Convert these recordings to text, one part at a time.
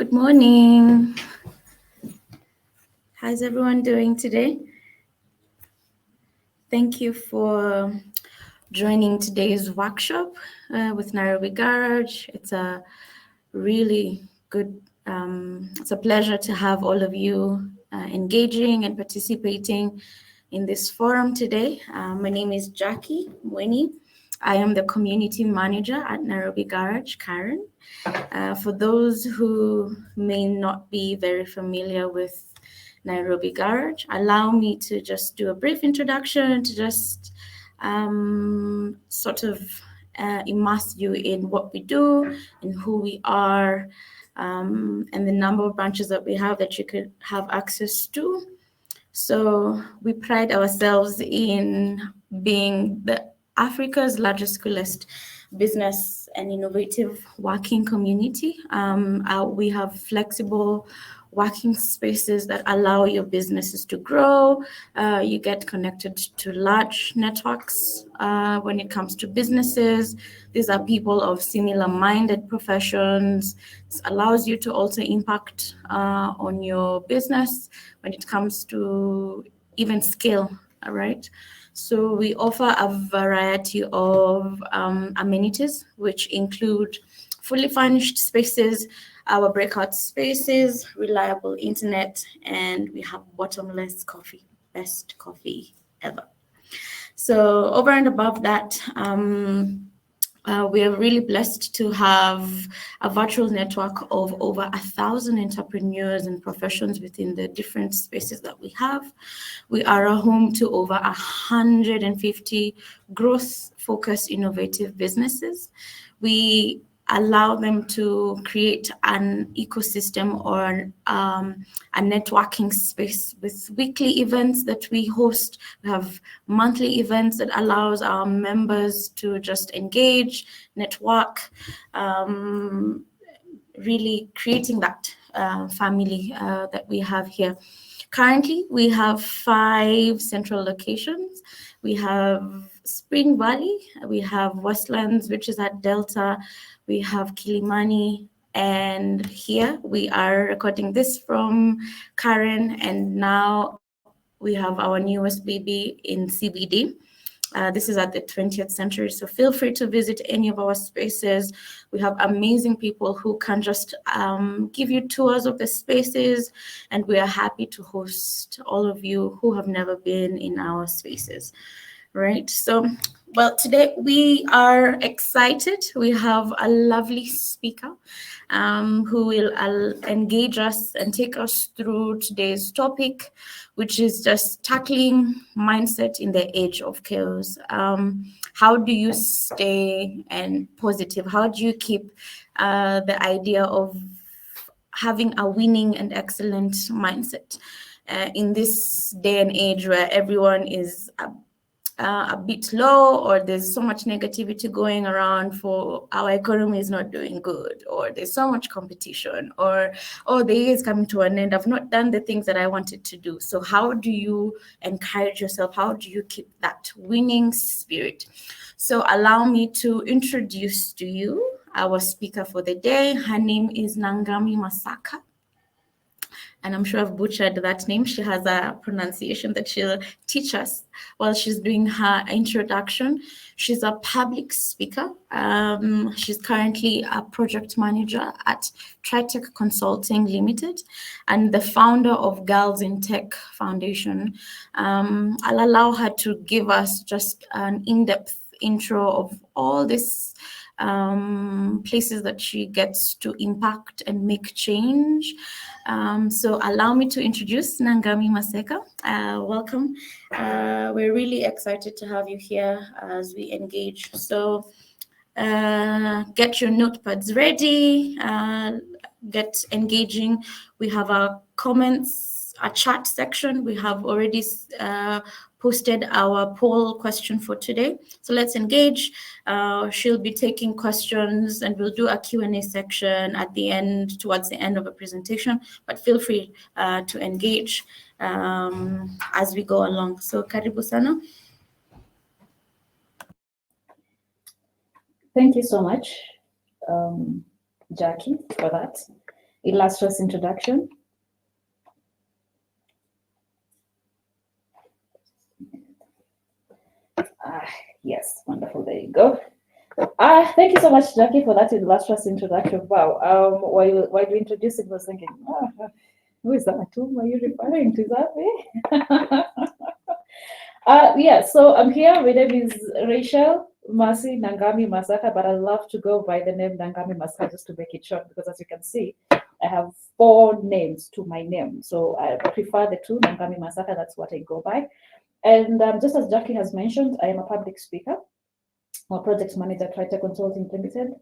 Good morning. How's everyone doing today? Thank you for joining today's workshop with Nairobi Garage. It's a really good, it's a pleasure to have all of you engaging and participating in this forum today. My name is Jackie Mweni. I am the community manager at Nairobi Garage, Karen. For those who may not be very familiar with Nairobi Garage, allow me to just do a brief introduction to just sort of immerse you in what we do and who we are, and the number of branches that we have that you could have access to. So we pride ourselves in being Africa's largest schoolist business and innovative working community. We have flexible working spaces that allow your businesses to grow. You get connected to large networks when it comes to businesses. These are people of similar-minded professions. This allows you to also impact on your business when it comes to even scale, all right? So we offer a variety of amenities, which include fully furnished spaces, our breakout spaces, reliable internet, and we have bottomless coffee, best coffee ever. So over and above that, we are really blessed to have a virtual network of over 1,000 entrepreneurs and professions within the different spaces that we have. We are a home to over 150 growth-focused innovative businesses. We allow them to create an ecosystem or a networking space with weekly events that we host. We have monthly events that allows our members to just engage, network, really creating that family that we have here. Currently, we have 5 central locations. We have Spring Valley, we have Westlands, which is at Delta, we have Kilimani, and here we are recording this from Karen, and now we have our newest baby in CBD. This is at the 20th century, so feel free to visit any of our spaces. We have amazing people who can just give you tours of the spaces, and we are happy to host all of you who have never been in our spaces. Right, so, well, today we are excited. We have a lovely speaker who will engage us and take us through today's topic, which is just tackling mindset in the age of chaos. How do you stay positive? How do you keep the idea of having a winning and excellent mindset in this day and age where everyone is a bit low, or there's so much negativity going around for our economy is not doing good, or there's so much competition, or the year is coming to an end, I've not done the things that I wanted to do. So how do you encourage yourself? How do you keep that winning spirit? So allow me to introduce to you our speaker for the day. Her name is Nangami Masakha. And I'm sure I've butchered that name. She has a pronunciation that she'll teach us while she's doing her introduction. She's a public speaker. She's currently a project manager at Tritech Consulting Limited and the founder of Girls in Tech Foundation. I'll allow her to give us just an in-depth intro of all this places that she gets to impact and make change. So allow me to introduce Nangami Masakha. Welcome. We're really excited to have you here as we engage. So get your notepads ready, get engaging. We have our comments, a chat section. We have already posted our poll question for today. So let's engage. She'll be taking questions and we'll do a Q&A section at the end, towards the end of a presentation, but feel free to engage as we go along. So karibu sana. Thank you so much, Jackie, for that. illustrious introduction. Yes, wonderful. There you go. Thank you so much, Jackie, for that illustrious introduction. Wow. While you introduced it, I was thinking, who is that? Whom are you referring to? Is that me? Yeah, so I'm here. My name is Rachel Masi Nangami Masakha, but I love to go by the name Nangami Masakha just to make it short because, as you can see, I have 4 names to my name. So I prefer the 2, Nangami Masakha. That's what I go by. And just as Jackie has mentioned, I am a public speaker or project manager at Tritech Consulting Limited.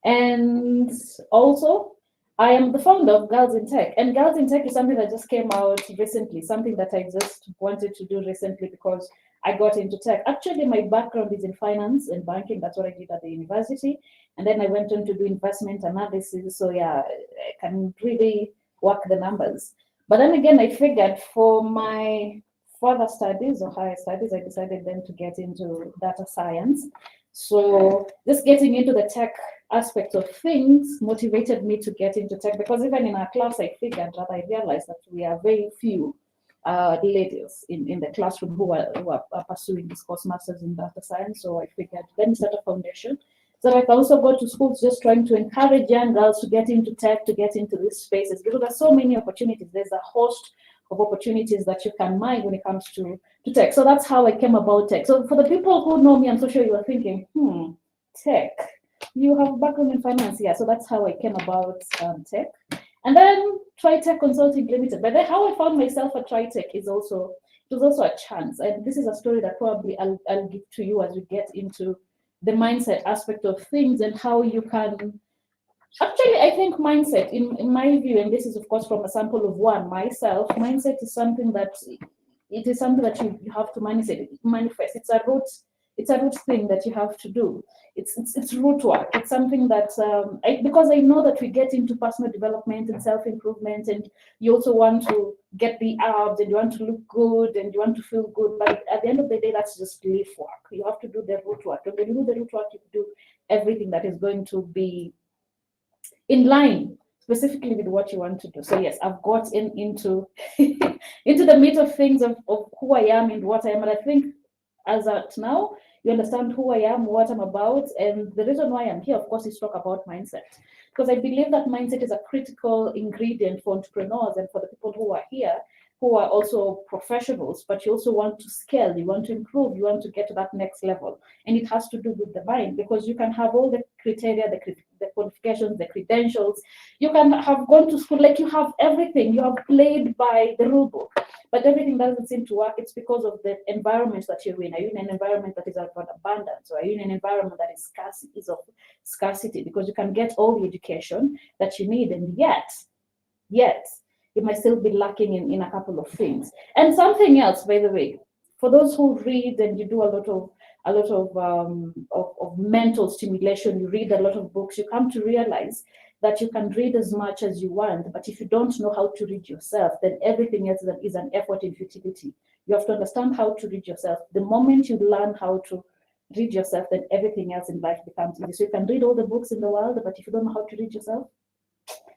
And also, I am the founder of Girls in Tech. And Girls in Tech is something that just came out recently, something that I just wanted to do recently because I got into tech. Actually, my background is in finance and banking. That's what I did at the university. And then I went on to do investment analysis. So yeah, I can really work the numbers. But then again, I figured for my further studies or higher studies, I decided then to get into data science. So just getting into the tech aspect of things motivated me to get into tech because even in our class, I figured that I realized that we are very few ladies in the classroom who are pursuing this course masters in data science. So I figured then start a foundation. So I can also go to schools just trying to encourage young girls to get into tech, to get into these spaces because there's so many opportunities. There's a host of opportunities that you can mine when it comes to tech. So that's how I came about tech. So for the people who know me, I'm so sure you are thinking, tech. You have a background in finance, yeah. So that's how I came about tech. And then Tritech Consulting Limited. But then how I found myself at Tritech it was also a chance. And this is a story that probably I'll give to you as we get into the mindset aspect of things and how you can. Actually, I think mindset, in my view, and this is of course from a sample of one myself, mindset is something that you have to manifest. It's a root thing that you have to do. It's root work. It's something that because I know that we get into personal development and self-improvement, and you also want to get the abs and you want to look good and you want to feel good. But at the end of the day, that's just leaf work. You have to do the root work. And when you do the root work, you do everything that is going to be in line specifically with what you want to do. So yes, I've got into into the meat of things of who I am and what I am. And I think as at now, you understand who I am, what I'm about. And the reason why I'm here, of course, is to talk about mindset. Because I believe that mindset is a critical ingredient for entrepreneurs and for the people who are here, who are also professionals, but you also want to scale, you want to improve, you want to get to that next level. And it has to do with the mind, because you can have all the criteria, the qualifications, the credentials, you can have gone to school, like you have everything, you have played by the rule book, but everything doesn't seem to work. It's because of the environment that you're in. Are you in an environment that is about abundance, or are you in an environment that is of scarcity? Because you can get all the education that you need, and yet you might still be lacking in a couple of things. And something else, by the way, for those who read and you do a lot of mental stimulation, you read a lot of books, you come to realize that you can read as much as you want, but if you don't know how to read yourself, then everything else is an effort in futility. You have to understand how to read yourself. The moment you learn how to read yourself, then everything else in life becomes easy. So you can read all the books in the world, but if you don't know how to read yourself,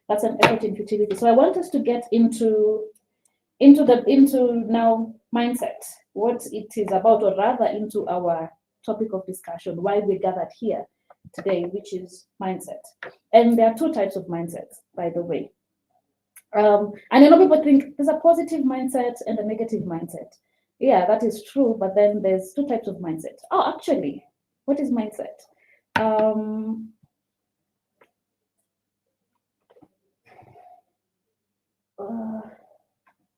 that's an effort in futility. So I want us to get into now mindset, what it is about, or rather into our topic of discussion, why we gathered here today, which is mindset. And there are 2 types of mindsets, by the way. And I know people think there's a positive mindset and a negative mindset. Yeah, that is true, but then there's 2 types of mindset. Oh, actually, what is mindset?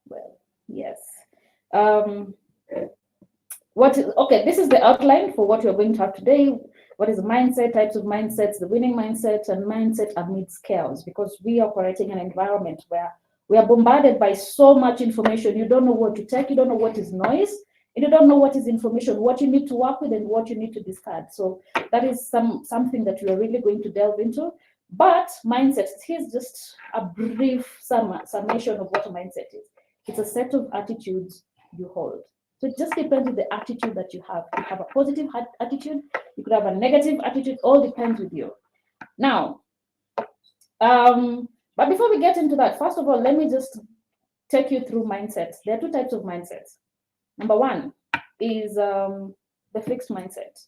Well, yes. This is the outline for what we're going to have today. What is mindset, types of mindsets, the winning mindset, and mindset amidst chaos, because we are operating in an environment where we are bombarded by so much information. You don't know what to take, you don't know what is noise, and you don't know what is information, what you need to work with and what you need to discard. So that is something that we are really going to delve into. But mindset, here's just a brief summation of what a mindset is. It's a set of attitudes you hold. So it just depends on the attitude that you have. You have a positive attitude, you could have a negative attitude, all depends with you. Now, but But before we get into that, first of all, let me just take you through mindsets. There are two types of mindsets. Number one is the fixed mindset.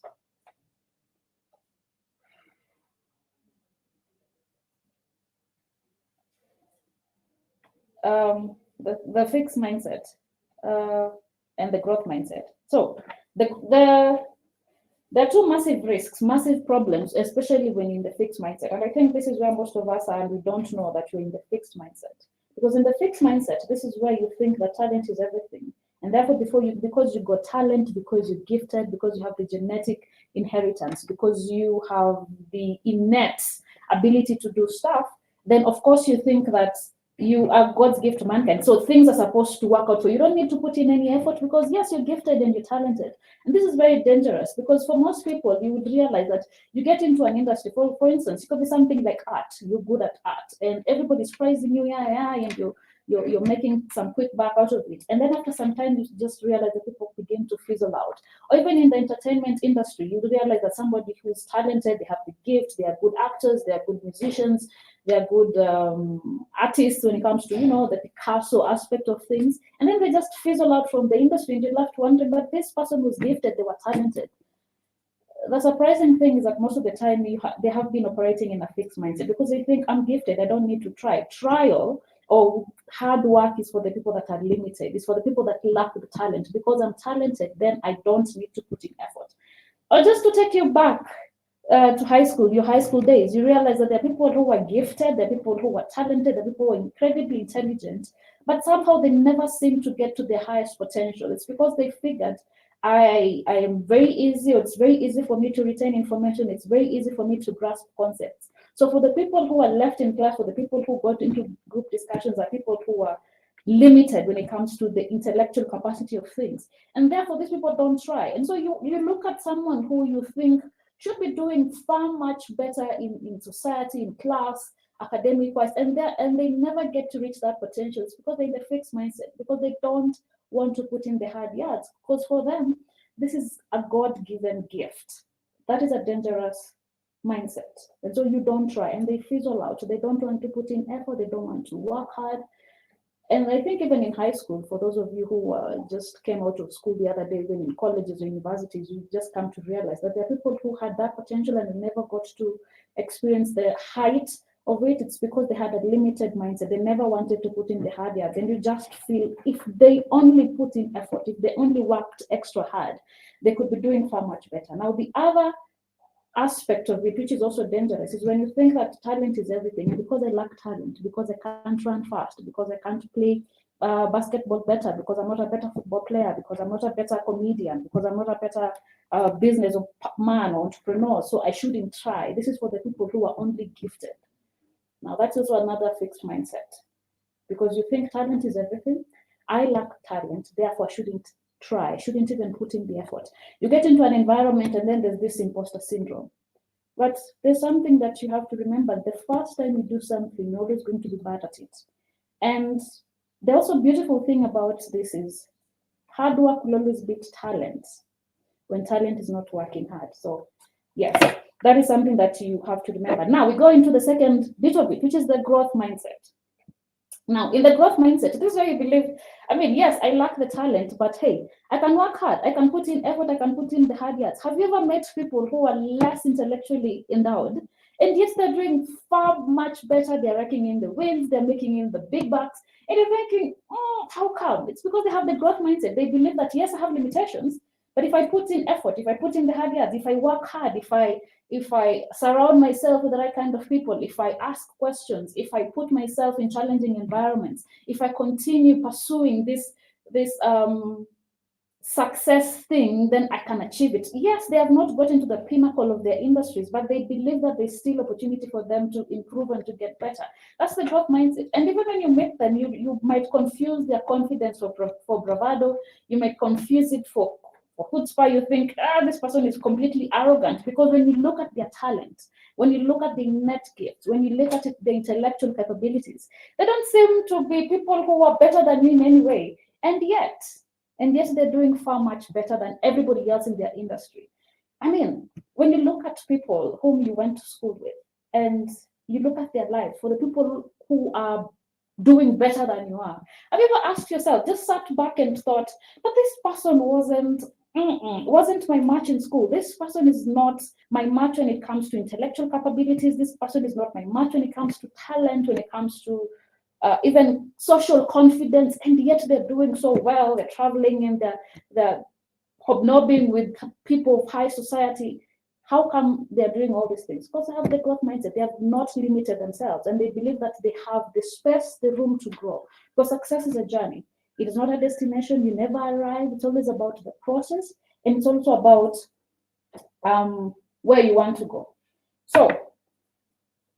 The fixed mindset and the growth mindset. So there are two massive risks, massive problems, especially when you're in the fixed mindset. And I think this is where most of us are, and we don't know that you're in the fixed mindset. Because in the fixed mindset, this is where you think that talent is everything. And therefore, because you got talent, because you're gifted, because you have the genetic inheritance, because you have the innate ability to do stuff, then of course you think that you are God's gift to mankind. So things are supposed to work out for you. You don't need to put in any effort because yes, you're gifted and you're talented. And this is very dangerous because for most people, you would realize that you get into an industry, for instance, it could be something like art. You're good at art and everybody's praising you, and you're making some quick buck out of it. And then after some time, you just realize that people begin to fizzle out. Or even in the entertainment industry, you realize that somebody who's talented, they have the gift, they are good actors, they are good musicians, they are good artists when it comes to, the Picasso aspect of things. And then they just fizzle out from the industry and you're left wondering, but this person was gifted, they were talented. The surprising thing is that most of the time they have been operating in a fixed mindset because they think I'm gifted, I don't need to try. Trial or hard work is for the people that are limited. It's for the people that lack the talent. Because I'm talented, then I don't need to put in effort. Or just to take you back to high school, your high school days, you realize that there are people who are gifted, there are people who are talented, there are people who are incredibly intelligent, but somehow they never seem to get to their highest potential. It's because they figured I am very easy, it's very easy for me to retain information, it's very easy for me to grasp concepts. So for the people who are left in class, for the people who got into group discussions, are people who are limited when it comes to the intellectual capacity of things. And therefore, these people don't try. And so you look at someone who you think should be doing far much better in society, in class, academic-wise, and they never get to reach that potential. It's because they're in a fixed mindset, because they don't want to put in the hard yards, because for them, this is a God-given gift. That is a dangerous mindset. And so you don't try, and they fizzle out. They don't want to put in effort, they don't want to work hard. And I think even in high school, for those of you who just came out of school the other day, even in colleges or universities, you just come to realize that there are people who had that potential and they never got to experience the height of it. It's because they had a limited mindset. They never wanted to put in the hard yards. And you just feel if they only put in effort, if they only worked extra hard, they could be doing far much better. Now, the other aspect of it, which is also dangerous, is when you think that talent is everything, and because I lack talent, because I can't run fast, because I can't play basketball better, because I'm not a better football player, because I'm not a better comedian, because I'm not a better business man or entrepreneur, so I shouldn't try. This is for the people who are only gifted. Now, that's also another fixed mindset, because you think talent is everything. I lack talent, therefore I shouldn't try, shouldn't even put in the effort. You get into an environment and then there's this imposter syndrome. But there's something that you have to remember. The first time you do something, you're always going to be bad at it. And the also beautiful thing about this is hard work will always beat talent when talent is not working hard. So yes, that is something that you have to remember. Now we go into the second bit of it, which is the growth mindset. Now, in the growth mindset, this is where you believe, yes, I lack the talent, but hey, I can work hard, I can put in effort, I can put in the hard yards. Have you ever met people who are less intellectually endowed, and yet they're doing far much better? They're raking in the wins, they're making in the big bucks, and you're thinking, how come? It's because they have the growth mindset. They believe that, yes, I have limitations, but if I put in effort, if I put in the hard yards, if I work hard, if I surround myself with the right kind of people, if I ask questions, if I put myself in challenging environments, if I continue pursuing this success thing, then I can achieve it. Yes, they have not gotten to the pinnacle of their industries, but they believe that there's still opportunity for them to improve and to get better. That's the growth mindset. And even when you meet them, you might confuse their confidence for bravado. You might confuse it for chutzpah. You think, this person is completely arrogant, because when you look at their talent, when you look at the net gifts, when you look at the intellectual capabilities, they don't seem to be people who are better than me in any way. And yet they're doing far much better than everybody else in their industry. When you look at people whom you went to school with and you look at their life, for the people who are doing better than you are. Have you ever asked yourself, just sat back and thought, but this person wasn't my match in school. This person is not my match when it comes to intellectual capabilities. This person is not my match when it comes to talent, when it comes to even social confidence, and yet they're doing so well. They're traveling and they're hobnobbing with people of high society. How come they're doing all these things? Because they have the growth mindset. They have not limited themselves, and they believe that they have the space, the room to grow. Because success is a journey. It is not a destination. You never arrive. It's always about the process, and it's also about where you want to go. So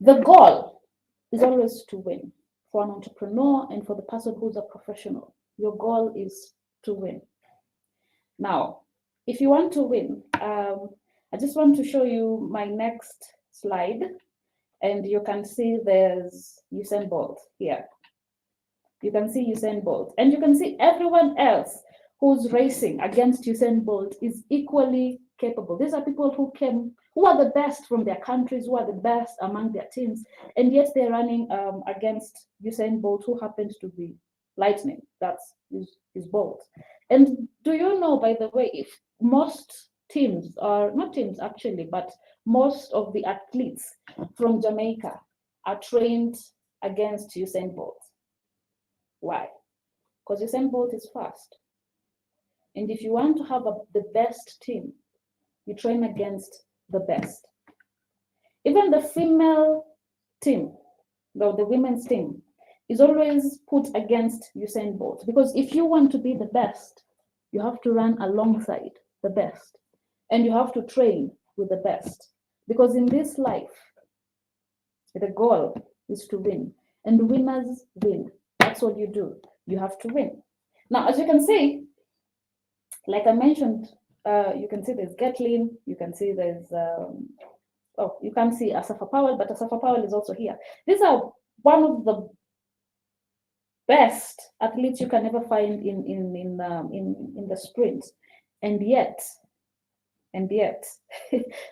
the goal is always to win. For an entrepreneur and for the person who's a professional, your goal is to win. Now, if you want to win, I just want to show you my next slide, and you can see there's Usain Bolt here. You can see Usain Bolt, and you can see everyone else who's racing against Usain Bolt is equally capable. These are people who are the best from their countries, who are the best among their teams, and yet they're running against Usain Bolt, who happens to be lightning. That's his Bolt. And do you know, by the way, if most teams, or not teams actually, but most of the athletes from Jamaica are trained against Usain Bolt? Why? Because Usain Bolt is fast. And if you want to have the best team, you train against the best. Even the female team, the women's team, is always put against Usain Bolt. Because if you want to be the best, you have to run alongside the best. And you have to train with the best. Because in this life, the goal is to win. And winners win. That's what you do. You have to win. Now, as you can see, like I mentioned, you can see there's Gatlin, you can see there's, you can't see Asafa Powell, but Asafa Powell is also here. These are one of the best athletes you can ever find in the sprint, and yet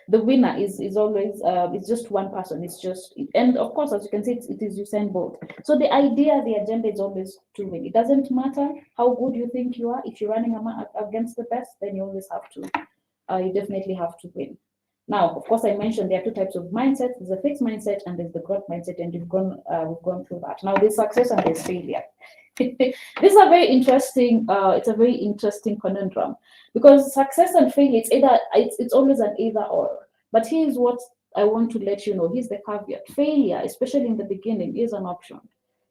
the winner is always it's just one person. It's just, and of course, as you can see, it is Usain Bolt. So the idea, the agenda is always to win. It doesn't matter how good you think you are. If you're running against the best, then you always have to. You definitely have to win. Now, of course, I mentioned there are two types of mindsets. There's a fixed mindset and there's the growth mindset, and we've gone through that. Now, there's success and there's failure. These are very interesting. It's a very interesting conundrum, because success and failure, it's always an either or. But here's what I want to let you know. Here's the caveat. Failure, especially in the beginning, is an option.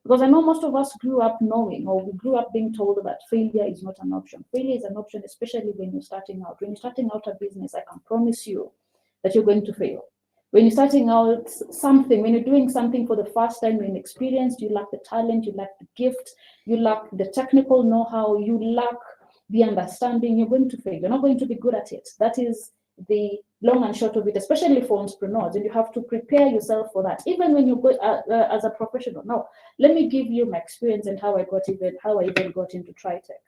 Because I know most of us grew up knowing, or we grew up being told that failure is not an option. Failure is an option, especially when you're starting out. When you're starting out a business, I can promise you that you're going to fail. When you're starting out something, when you're doing something for the first time, you're inexperienced, you lack the talent, you lack the gift, you lack the technical know-how, you lack the understanding, you're going to fail. You're not going to be good at it. That is the long and short of it, especially for entrepreneurs, and you have to prepare yourself for that, even when you go as a professional. Now, let me give you my experience and how I even got into TriTech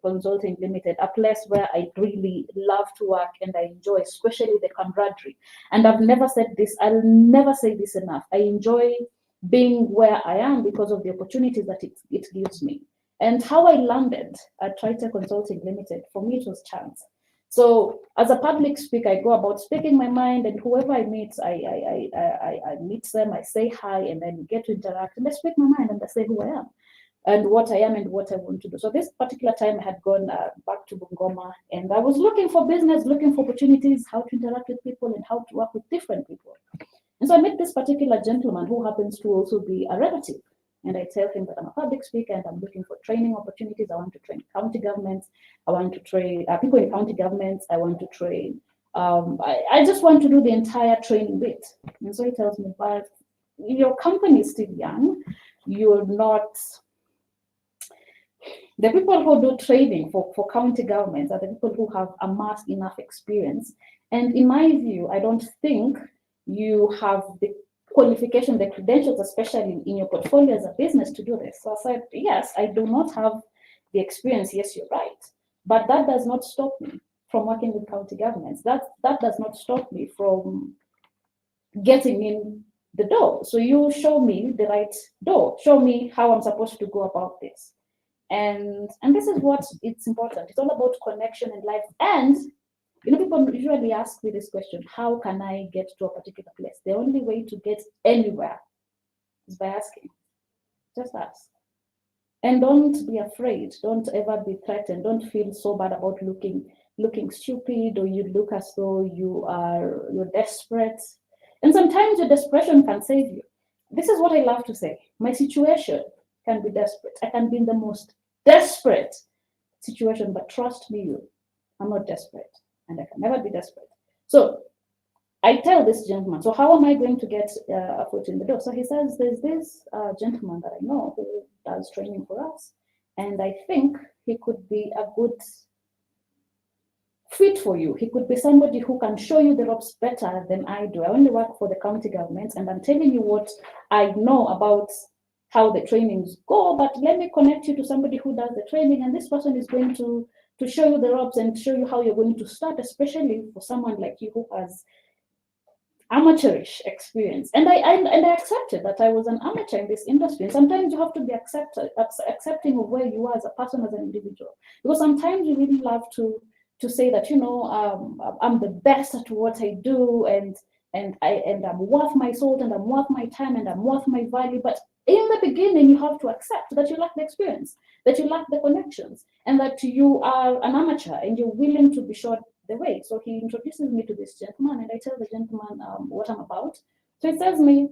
Consulting Limited, a place where I really love to work and I enjoy, especially the camaraderie. And I've never said this, I'll never say this enough. I enjoy being where I am because of the opportunities that it gives me. And how I landed at TriTech Consulting Limited, for me, it was chance. So as a public speaker, I go about speaking my mind, and whoever I meet, I meet them, I say hi, and then we get to interact, and I speak my mind, and I say who I am, and what I am, and what I want to do. So this particular time, I had gone back to Bungoma, and I was looking for business, looking for opportunities, how to interact with people, and how to work with different people. And so I met this particular gentleman who happens to also be a relative. And I tell him that I'm a public speaker and I'm looking for training opportunities. I want to train county governments. I want to train people in county governments. I want to train. I just want to do the entire training bit. And so he tells me, but your company is still young. You're not. The people who do training for county governments are the people who have amassed enough experience. And in my view, I don't think you have the qualification, the credentials, especially in your portfolio as a business, to do this. So I said, yes, I do not have the experience. Yes, you're right. But that does not stop me from working with county governments. That does not stop me from getting in the door. So you show me the right door. Show me how I'm supposed to go about this. And this is what it's important. It's all about connection in life. And people usually ask me this question: how can I get to a particular place? The only way to get anywhere is by asking. Just ask. And don't be afraid. Don't ever be threatened. Don't feel so bad about looking stupid, or you look as though you're desperate. And sometimes your desperation can save you. This is what I love to say. My situation can be desperate. I can be in the most desperate situation, but trust me, I'm not desperate, and I can never be desperate. So I tell this gentleman, so how am I going to get a foot in the door? So he says, there's this gentleman that I know who does training for us, and I think he could be a good fit for you. He could be somebody who can show you the ropes better than I do. I only work for the county government, and I'm telling you what I know about how the trainings go, but let me connect you to somebody who does the training, and this person is going to show you the ropes and show you how you're going to start, especially for someone like you who has amateurish experience. And I accepted that I was an amateur in this industry. And sometimes you have to be accepting of where you are as a person, as an individual, because sometimes you really love to say that I'm the best at what I do, and I'm worth my salt, and I'm worth my time, and I'm worth my value. But in the beginning, you have to accept that you lack the experience, that you lack the connections, and that you are an amateur and you're willing to be short the way. So he introduces me to this gentleman, and I tell the gentleman what I'm about. So he tells me,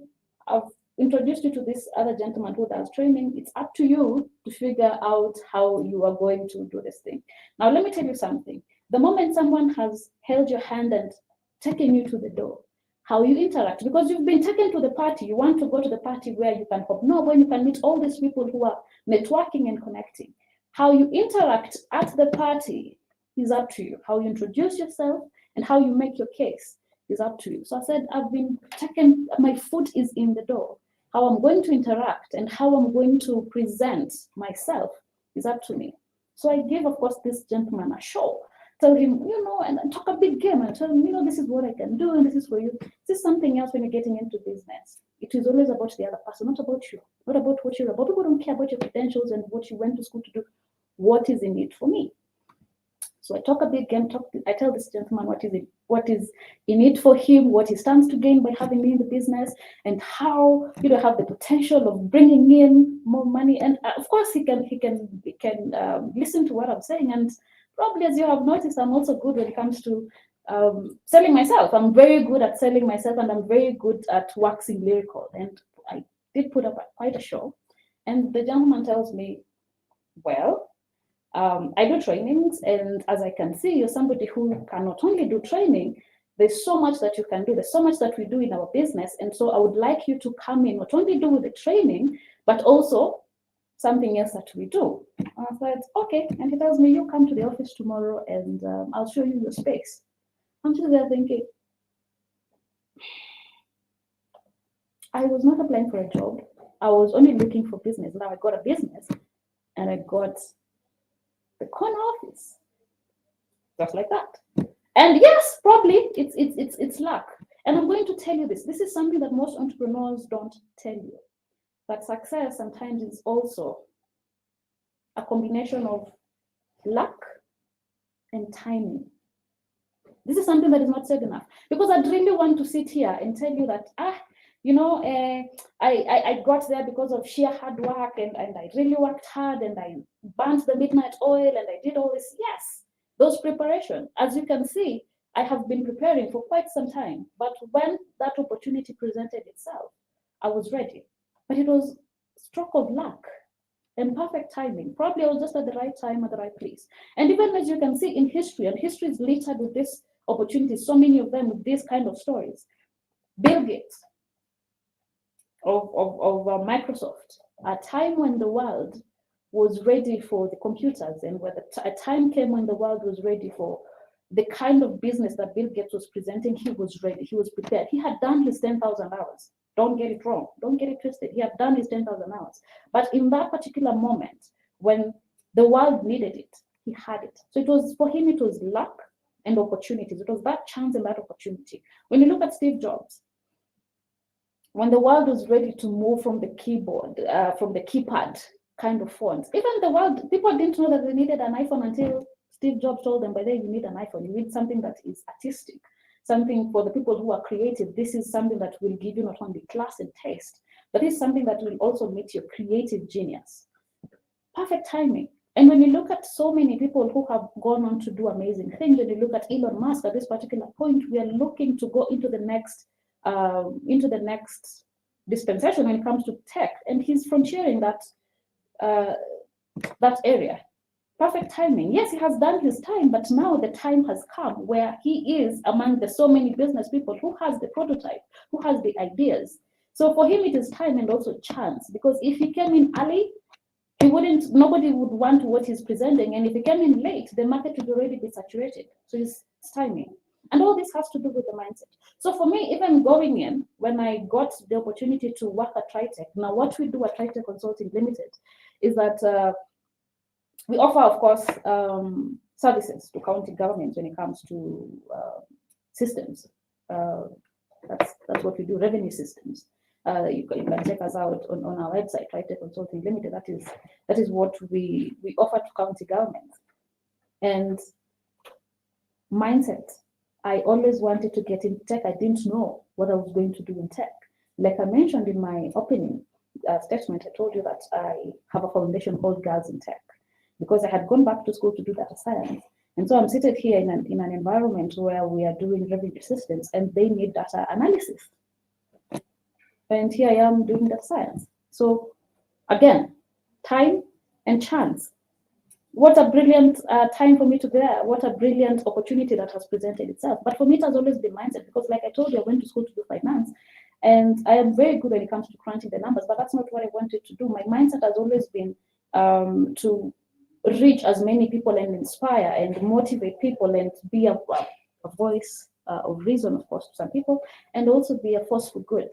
I've introduced you to this other gentleman who does training. It's up to you to figure out how you are going to do this thing. Now, let me tell you something. The moment someone has held your hand and taken you to the door, how you interact, because you've been taken to the party, you want to go to the party where you can hobnob, when you can meet all these people who are networking and connecting. How you interact at the party is up to you. How you introduce yourself and how you make your case is up to you. So I said, I've been taken, my foot is in the door. How I'm going to interact and how I'm going to present myself is up to me. So I gave, of course, this gentleman a show. Tell him, and talk a big game and tell him, this is what I can do and this is for you. This is something else when you're getting into business. It is always about the other person, not about you, not about what you're about. People don't care about your credentials and what you went to school to do. What is in it for me? So I talk a big game. I tell this gentleman what is in it for him, what he stands to gain by having me in the business, and how have the potential of bringing in more money. And of course, he can listen to what I'm saying. And probably, as you have noticed, I'm also good when it comes to selling myself. I'm very good at selling myself, and I'm very good at waxing lyrical. And I did put up quite a show. And the gentleman tells me, well, I do trainings, and as I can see, you're somebody who can not only do training, there's so much that you can do. There's so much that we do in our business. And so I would like you to come in, not only do the training, but also something else that we do. And I said, okay. And he tells me, you come to the office tomorrow and I'll show you your space. I'm sitting there thinking, I was not applying for a job. I was only looking for business. Now I got a business and I got the corner office, just like that. And yes, probably it's luck. And I'm going to tell you this. This is something that most entrepreneurs don't tell you. That success sometimes is also a combination of luck and timing. This is something that is not said enough, because I'd really want to sit here and tell you that I got there because of sheer hard work, and I really worked hard, and I burnt the midnight oil, and I did all this. Yes, those preparations. As you can see, I have been preparing for quite some time. But when that opportunity presented itself, I was ready. But it was stroke of luck and perfect timing. Probably I was just at the right time, at the right place. And even as you can see in history, and history is littered with this opportunities, so many of them with these kind of stories. Bill Gates of Microsoft, a time when the world was ready for the computers, and where a time came when the world was ready for the kind of business that Bill Gates was presenting. He was ready, he was prepared. He had done his 10,000 hours. Don't get it wrong, don't get it twisted. He had done his 10,000 hours. But in that particular moment, when the world needed it, he had it. So it was, for him, it was luck and opportunities. It was that chance and that opportunity. When you look at Steve Jobs, when the world was ready to move from the keyboard, from the keypad kind of phones, even the world, people didn't know that they needed an iPhone until Steve Jobs told them, by then you need an iPhone. You need something that is artistic, something for the people who are creative. This is something that will give you not only class and taste, but it's something that will also meet your creative genius. Perfect timing. And when you look at so many people who have gone on to do amazing things, when you look at Elon Musk at this particular point, we are looking to go into the next dispensation when it comes to tech, and he's frontiering uh, that area. Perfect timing. Yes, he has done his time, but now the time has come where he is among the so many business people who has the prototype, who has the ideas. So for him, it is time and also chance, because if he came in early, nobody would want what he's presenting. And if he came in late, the market would already be saturated. So it's timing. And all this has to do with the mindset. So for me, even going in, when I got the opportunity to work at Tritech, now what we do at Tritech Consulting Limited is that we offer, of course, services to county governments when it comes to systems. That's what we do, revenue systems. You can check us out on our website, Tritech Consulting Limited. That is what we offer to county governments. And mindset, I always wanted to get into tech. I didn't know what I was going to do in tech. Like I mentioned in my opening statement, I told you that I have a foundation called Girls in Tech, because I had gone back to school to do data science. And so I'm seated here in an environment where we are doing revenue systems and they need data analysis. And here I am doing data science. So again, time and chance. What a brilliant time for me to be there. What a brilliant opportunity that has presented itself. But for me, it has always been mindset, because like I told you, I went to school to do finance. And I am very good when it comes to crunching the numbers, but that's not what I wanted to do. My mindset has always been to reach as many people and inspire and motivate people and be a voice of reason, of course, to some people, and also be a force for good.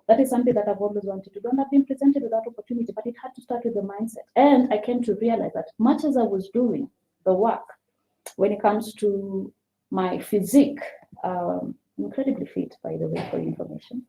That is something that I've always wanted to do, and I've been presented with that opportunity, but it had to start with the mindset. And I came to realize that much as I was doing the work, when it comes to my physique, incredibly fit, by the way, for information.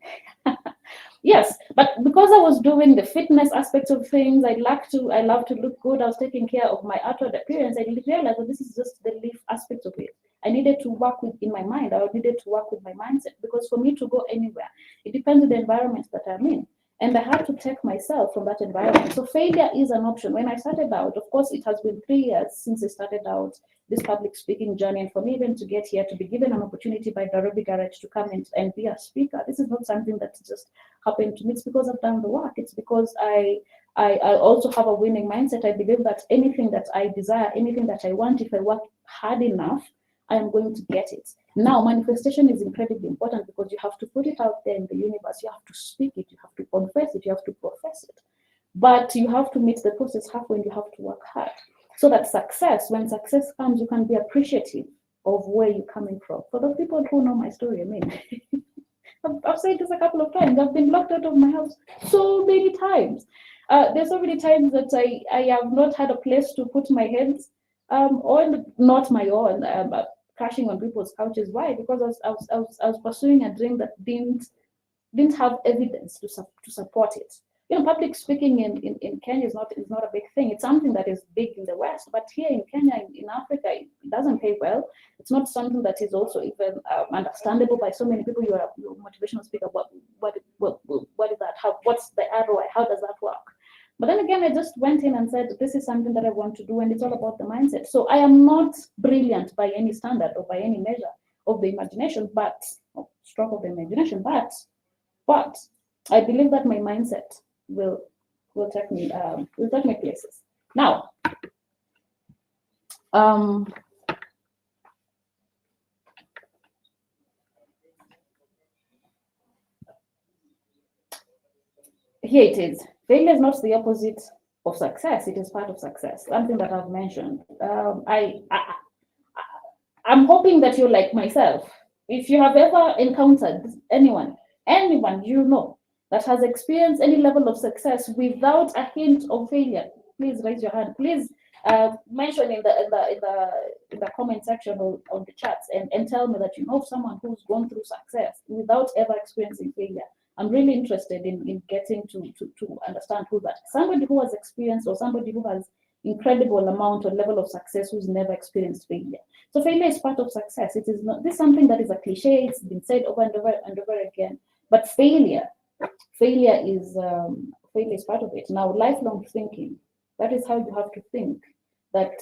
Yes, but because I was doing the fitness aspects of things, I love to look good. I was taking care of my outward appearance. I realized that this is just the life aspect of it. I needed to work in my mind. I needed to work with my mindset, because for me to go anywhere, it depends on the environment that I'm in. And I had to take myself from that environment. So failure is an option. When I started out, of course, it has been 3 years since I started out this public speaking journey. And for me even to get here, to be given an opportunity by Nairobi Garage to come in and be a speaker, this is not something that just happened to me. It's because I've done the work. It's because I also have a winning mindset. I believe that anything that I desire, anything that I want, if I work hard enough, I am going to get it. Now, manifestation is incredibly important, because you have to put it out there in the universe. You have to speak it. You have to confess it. You have to profess it. But you have to meet the process halfway, and you have to work hard. So that when success comes, you can be appreciative of where you're coming from. For the people who know my story, I mean, I've said this a couple of times. I've been locked out of my house so many times. There's so many times that I have not had a place to put my hands, or not my own, crashing on people's couches. Why? Because I was pursuing a dream that didn't have evidence to support it. You know, public speaking in Kenya is not a big thing. It's something that is big in the West, but here in Kenya, in Africa, it doesn't pay well. It's not something that is also even understandable by so many people. You're a motivational speaker. What is that? What's the ROI? How does that work? But then again, I just went in and said, this is something that I want to do, and it's all about the mindset. So I am not brilliant by any standard or by any measure of the imagination, stroke of the imagination, but I believe that my mindset will take me places. Now, here it is. Failure is not the opposite of success. It is part of success. Something that I've mentioned. I'm hoping that you're like myself. If you have ever encountered anyone you know that has experienced any level of success without a hint of failure, please raise your hand. Please mention in the comment section or on the chats and tell me that you know someone who's gone through success without ever experiencing failure. I'm really interested in getting to understand who that is. Somebody who has experienced, or somebody who has incredible amount or level of success who's never experienced failure. So failure is part of success. It is not this is something that is a cliche. It's been said over and over again. But failure is part of it. Now, lifelong thinking. That is how you have to think. That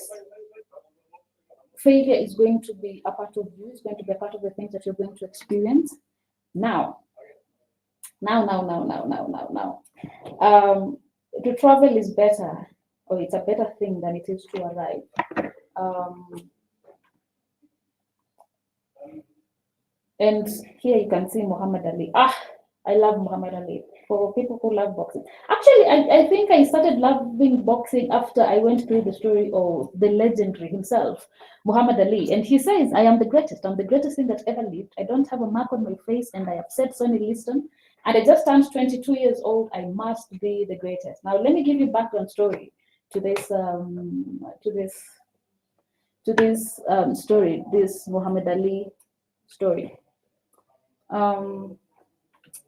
failure is going to be a part of you. It's going to be a part of the things that you're going to experience. Now, to travel is better, or it's a better thing than it is to arrive. And here you can see Muhammad Ali. I love Muhammad Ali. For people who love boxing, actually, I think I started loving boxing after I went through the story of the legendary himself, Muhammad Ali. And he says, I am the greatest. I'm the greatest thing that ever lived. I don't have a mark on my face, and I upset Sonny Liston. And I just turned 22 years old. I must be the greatest. Now, let me give you background story to this story, this Muhammad Ali story.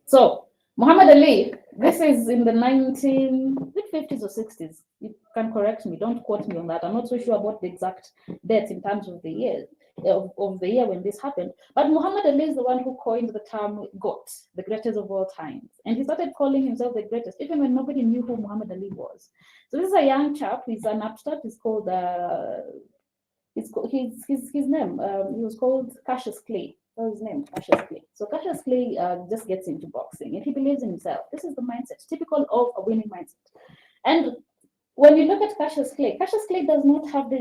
So Muhammad Ali, this is in the 1950s or 60s. You can correct me. Don't quote me on that. I'm not so sure about the exact dates in terms of the year of the year when this happened. But Muhammad Ali is the one who coined the term GOAT, the greatest of all times, and he started calling himself the greatest, even when nobody knew who Muhammad Ali was. So this is a young chap. He's an upstart. He's called his name. He was called Cassius Clay. That was his name, Cassius Clay. So Cassius Clay just gets into boxing, and he believes in himself. This is the mindset, typical of a winning mindset. And when you look at Cassius Clay does not have the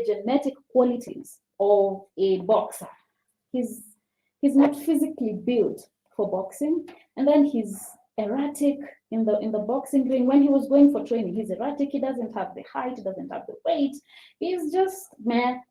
genetic qualities of a boxer. He's not physically built for boxing, and then he's erratic in the boxing ring. When he was going for training, he's erratic. He doesn't have the height, he doesn't have the weight. He's just there.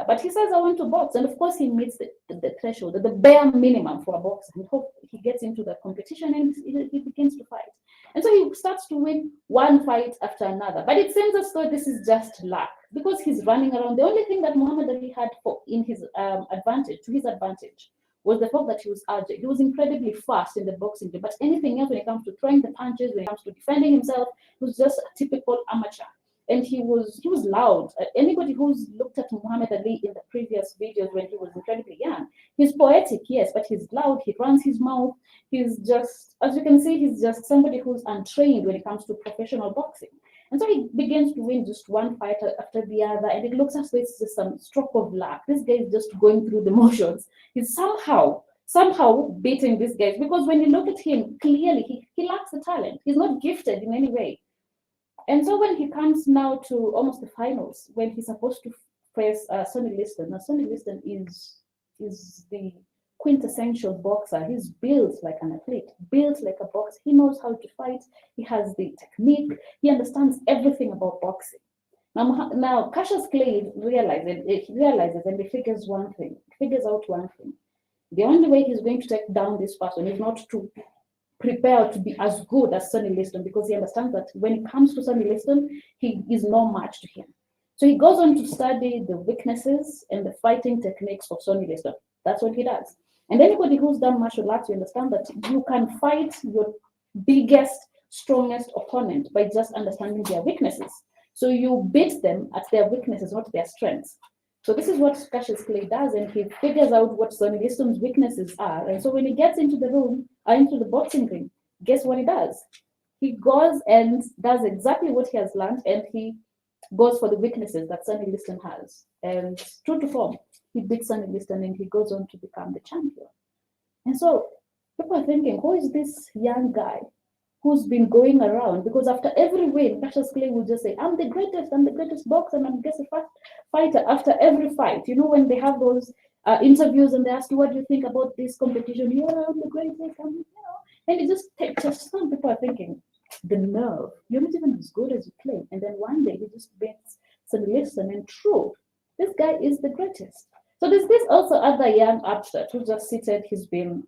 But he says, I want to box. And of course, he meets the threshold, the bare minimum for a boxer. And hope he gets into the competition, and he begins to fight. And so he starts to win one fight after another. But it seems as though this is just luck, because he's running around. The only thing that Muhammad Ali had to his advantage, was the fact that he was agile. He was incredibly fast in the boxing game, but anything else, when it comes to throwing the punches, when it comes to defending himself, he was just a typical amateur. And he was loud. Anybody who's looked at Muhammad Ali in the previous videos when he was incredibly young, he's poetic, yes, but he's loud. He runs his mouth. He's just, as you can see, he's just somebody who's untrained when it comes to professional boxing. And so he begins to win just one fight after the other, and it looks as though it's just some stroke of luck. This guy is just going through the motions. He's somehow beating these guys, because when you look at him, clearly he lacks the talent. He's not gifted in any way. And so when he comes now to almost the finals, when he's supposed to face Sonny Liston, now Sonny Liston is the quintessential boxer. He's built like an athlete, built like a boxer. He knows how to fight. He has the technique. He understands everything about boxing. Now Cassius Clay realizes and he figures out one thing. The only way he's going to take down this person is not to prepare to be as good as Sonny Liston, because he understands that when it comes to Sonny Liston, he is no match to him. So he goes on to study the weaknesses and the fighting techniques of Sonny Liston. That's what he does. And anybody who's done martial arts, you understand that you can fight your biggest, strongest opponent by just understanding their weaknesses. So you beat them at their weaknesses, not their strengths. So this is what Cassius Clay does, and he figures out what Sonny Liston's weaknesses are. And so when he gets into the room, into the boxing ring, guess what he does? He goes and does exactly what he has learned, and he goes for the weaknesses that Sonny Liston has. And true to form, he beats Sonny Liston, and he goes on to become the champion. And so people are thinking, who is this young guy who's been going around? Because after every win, Cassius Clay will just say, I'm the greatest boxer, and I'm the greatest fighter after every fight. You know, when they have those interviews and they ask you, what do you think about this competition? Yeah, I'm the greatest, and it just some people are thinking, the nerve, you're not even as good as you claim. And then one day he just beats Sonny Liston, and true, this guy is the greatest. So there's this also other young upstart who just seated, he's been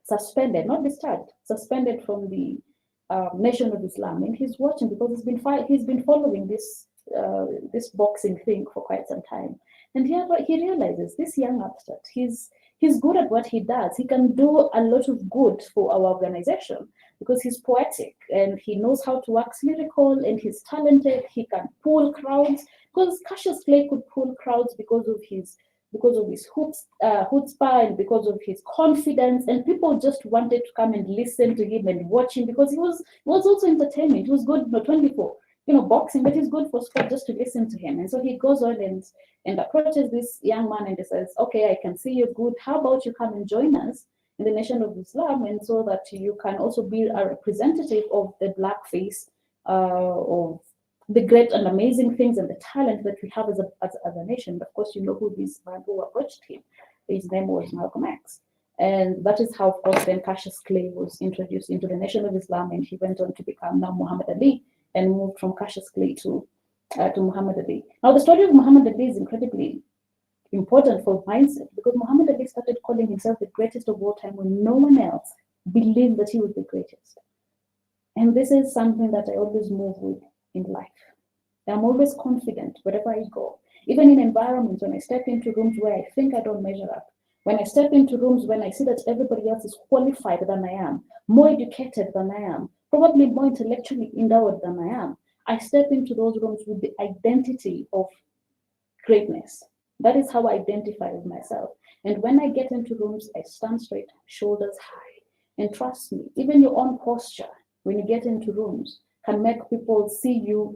suspended, not discharged, suspended from the Nation of Islam, and he's watching because he's been following this boxing thing for quite some time, and he realizes this young upstart, he's he's good at what he does. He can do a lot of good for our organization because he's poetic and he knows how to wax lyrical and he's talented. He can pull crowds because Cassius Clay could pull crowds because of his chutzpah and because of his confidence, and people just wanted to come and listen to him and watch him because he was also entertainment. He was good not only for boxing, but he's good for sport just to listen to him. And so he goes on and approaches this young man and he says, okay, I can see you're good. How about you come and join us in the Nation of Islam, and so that you can also be a representative of the black face of the great and amazing things and the talent that we have as a nation. Of course, you know who this man who approached him. His name was Malcolm X. And that is how, of course, then Cassius Clay was introduced into the Nation of Islam, and he went on to become now Muhammad Ali and moved from Cassius Clay to Muhammad Ali. Now, the story of Muhammad Ali is incredibly important for mindset because Muhammad Ali started calling himself the greatest of all time when no one else believed that he was the greatest. And this is something that I always move with in life. I'm always confident wherever I go, even in environments when I step into rooms where I think I don't measure up. When I step into rooms when I see that everybody else is qualified than I am, more educated than I am, probably more intellectually endowed than I am, I step into those rooms with the identity of greatness. That is how I identify with myself. And when I get into rooms, I stand straight, shoulders high. And trust me, even your own posture, when you get into rooms, can make people see you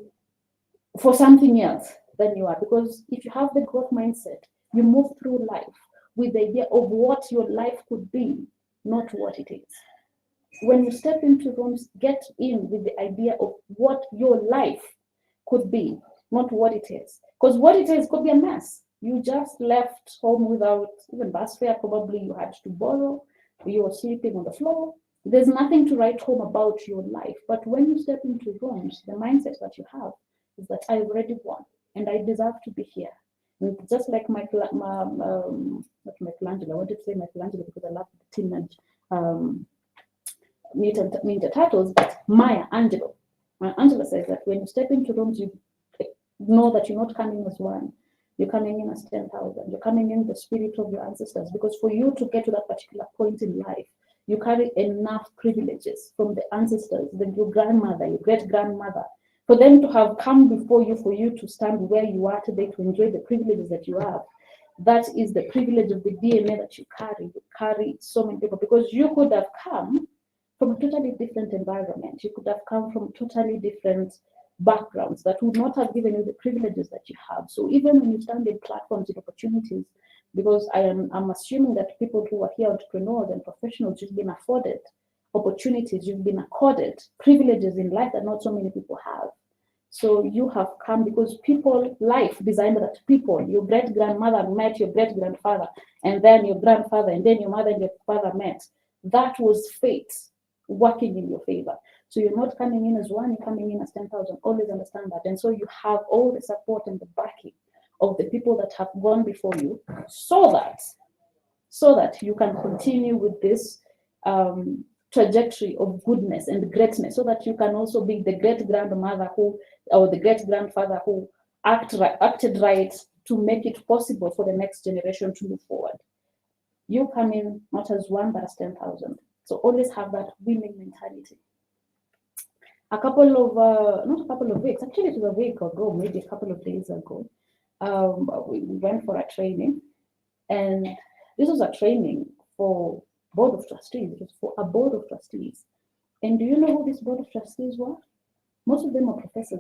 for something else than you are. Because if you have the growth mindset, you move through life with the idea of what your life could be, not what it is. When you step into rooms, get in with the idea of what your life could be, not what it is. Because what it is could be a mess. You just left home without even bus fare, probably you had to borrow, you were sleeping on the floor. There's nothing to write home about your life. But when you step into rooms, the mindset that you have is that I've already won and I deserve to be here. And just like not Michelangelo, I wanted to say Michelangelo because I love the Teenage Ninja Turtles, but Maya Angelou. Maya Angelou says that when you step into rooms, you know that you're not coming as one. You're coming in as 10,000. You're coming in the spirit of your ancestors, because for you to get to that particular point in life, you carry enough privileges from the ancestors, your grandmother, your great-grandmother, for them to have come before you, for you to stand where you are today, to enjoy the privileges that you have. That is the privilege of the DNA that you carry. You carry so many people, because you could have come from a totally different environment. You could have come from totally different backgrounds that would not have given you the privileges that you have. So even when you stand in platforms and opportunities, because I'm assuming that people who are here, entrepreneurs and professionals, you've been afforded opportunities, you've been accorded privileges in life that not so many people have. So you have come because people, life designed that people, your great-grandmother met your great-grandfather, and then your grandfather, and then your mother and your father met. That was fate working in your favor. So you're not coming in as one, you're coming in as 10,000. Always understand that. And so you have all the support and the backing of the people that have gone before you, so that you can continue with this trajectory of goodness and greatness, so that you can also be the great-grandmother or the great-grandfather who acted right to make it possible for the next generation to move forward. You come in not as one, but as 10,000. So always have that winning mentality. Not a couple of weeks, actually it was a week ago, maybe a couple of days ago, we went for a training, and this was a training for board of trustees. It was for a board of trustees. And do you know who this board of trustees were? Most of them are professors,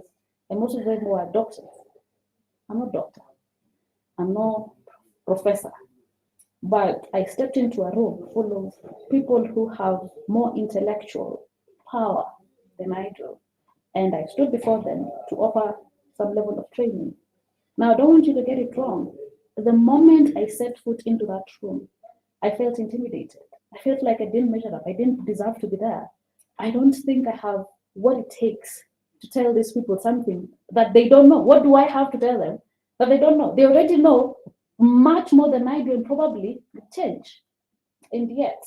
and most of them were doctors. I'm not a doctor, I'm no professor, but I stepped into a room full of people who have more intellectual power than I do. And I stood before them to offer some level of training. Now, I don't want you to get it wrong. The moment I set foot into that room, I felt intimidated. I felt like I didn't measure up. I didn't deserve to be there. I don't think I have what it takes to tell these people something that they don't know. What do I have to tell them that they don't know? They already know much more than I do, and probably change. And yet,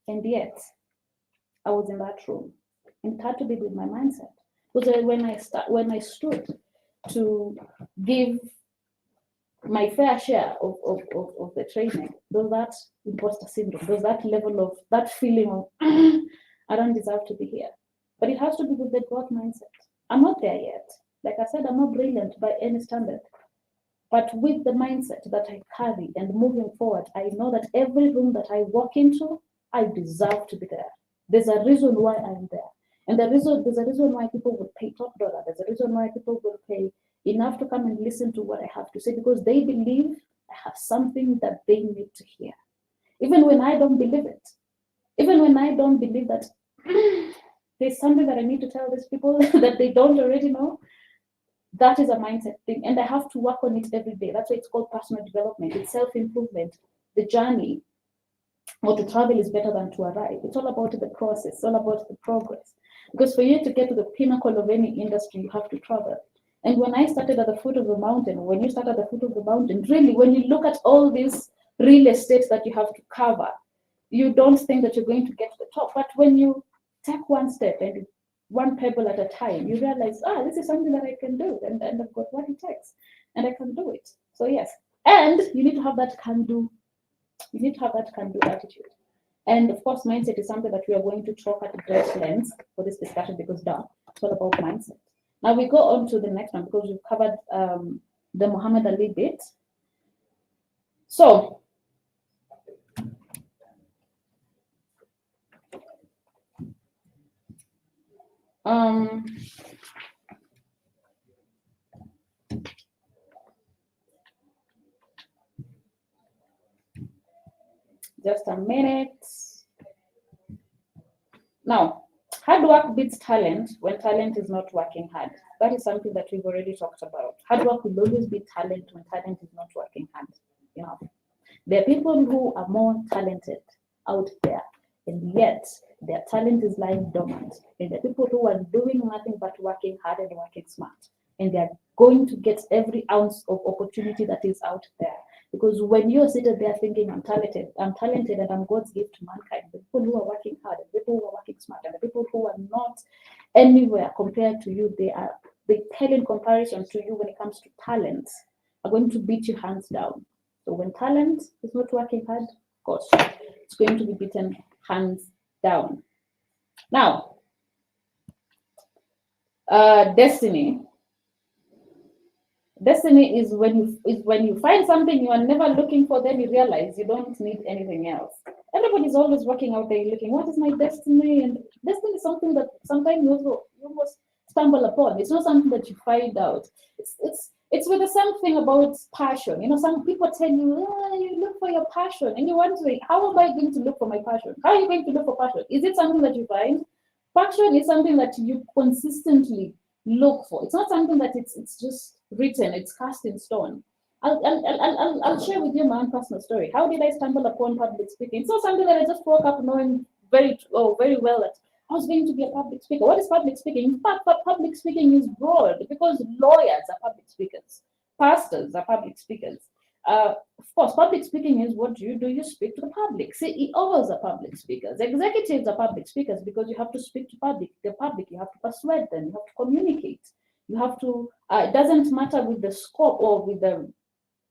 I was in that room. And it had to be with my mindset. Because when I stood to give my fair share of the training, there's that imposter syndrome, there's that level of that feeling of I don't deserve to be here. But it has to be with the growth mindset. I'm not there yet. Like I said, I'm not brilliant by any standard. But with the mindset that I carry and moving forward, I know that every room that I walk into, I deserve to be there. There's a reason why I'm there. And there's a reason why people will pay top dollar. There's a reason why people will pay enough to come and listen to what I have to say, because they believe I have something that they need to hear. Even when I don't believe it. Even when I don't believe that there's something that I need to tell these people that they don't already know. That is a mindset thing, and I have to work on it every day. That's why it's called personal development. It's self-improvement. The journey or to travel is better than to arrive. It's all about the process. It's all about the progress. Because for you to get to the pinnacle of any industry, you have to travel. And when I started at the foot of the mountain, when you start at the foot of the mountain, really, when you look at all these real estates that you have to cover, you don't think that you're going to get to the top. But when you take one step and one pebble at a time, you realize, this is something that I can do, and I've got what it takes, and I can do it. So yes, and you need to have that can-do. You need to have that can-do attitude. And of course, mindset is something that we are going to talk at great length for this discussion, because it's all about mindset. Now we go on to the next one, because we've covered the Muhammad Ali bit. So just a minute. Now, hard work beats talent when talent is not working hard. That is something that we've already talked about. Hard work will always beat talent when talent is not working hard. There are people who are more talented out there, and yet their talent is lying dormant. And there are people who are doing nothing but working hard and working smart. And they're going to get every ounce of opportunity that is out there. Because when you're sitting there thinking, I'm talented and I'm God's gift to mankind, the people who are working hard, the people who are working smart, and the people who are not anywhere compared to you, they tell in comparison to you when it comes to talent, are going to beat you hands down. So when talent is not working hard, of course, it's going to be beaten hands down. Now, destiny. Destiny is when you find something you are never looking for, then you realize you don't need anything else. Everybody's always working out there looking, what is my destiny? And destiny is something that sometimes you almost stumble upon. It's not something that you find out. It's with the same thing about passion. Some people tell you, you look for your passion, and you're wondering, how am I going to look for my passion? How are you going to look for passion? Is it something that you find? Passion is something that you consistently look for. It's not something that it's just written, it's cast in stone. I'll share with you my own personal story. How did I stumble upon public speaking? It's not something that I just woke up knowing very well that I was going to be a public speaker. What is public speaking? In fact, public speaking is broad, because lawyers are public speakers, pastors are public speakers. Of course, public speaking is what you do. You speak to the public. CEOs are public speakers. Executives are public speakers, because you have to speak to the public. You have to persuade them. You have to communicate. You have to. It doesn't matter with the scope or with the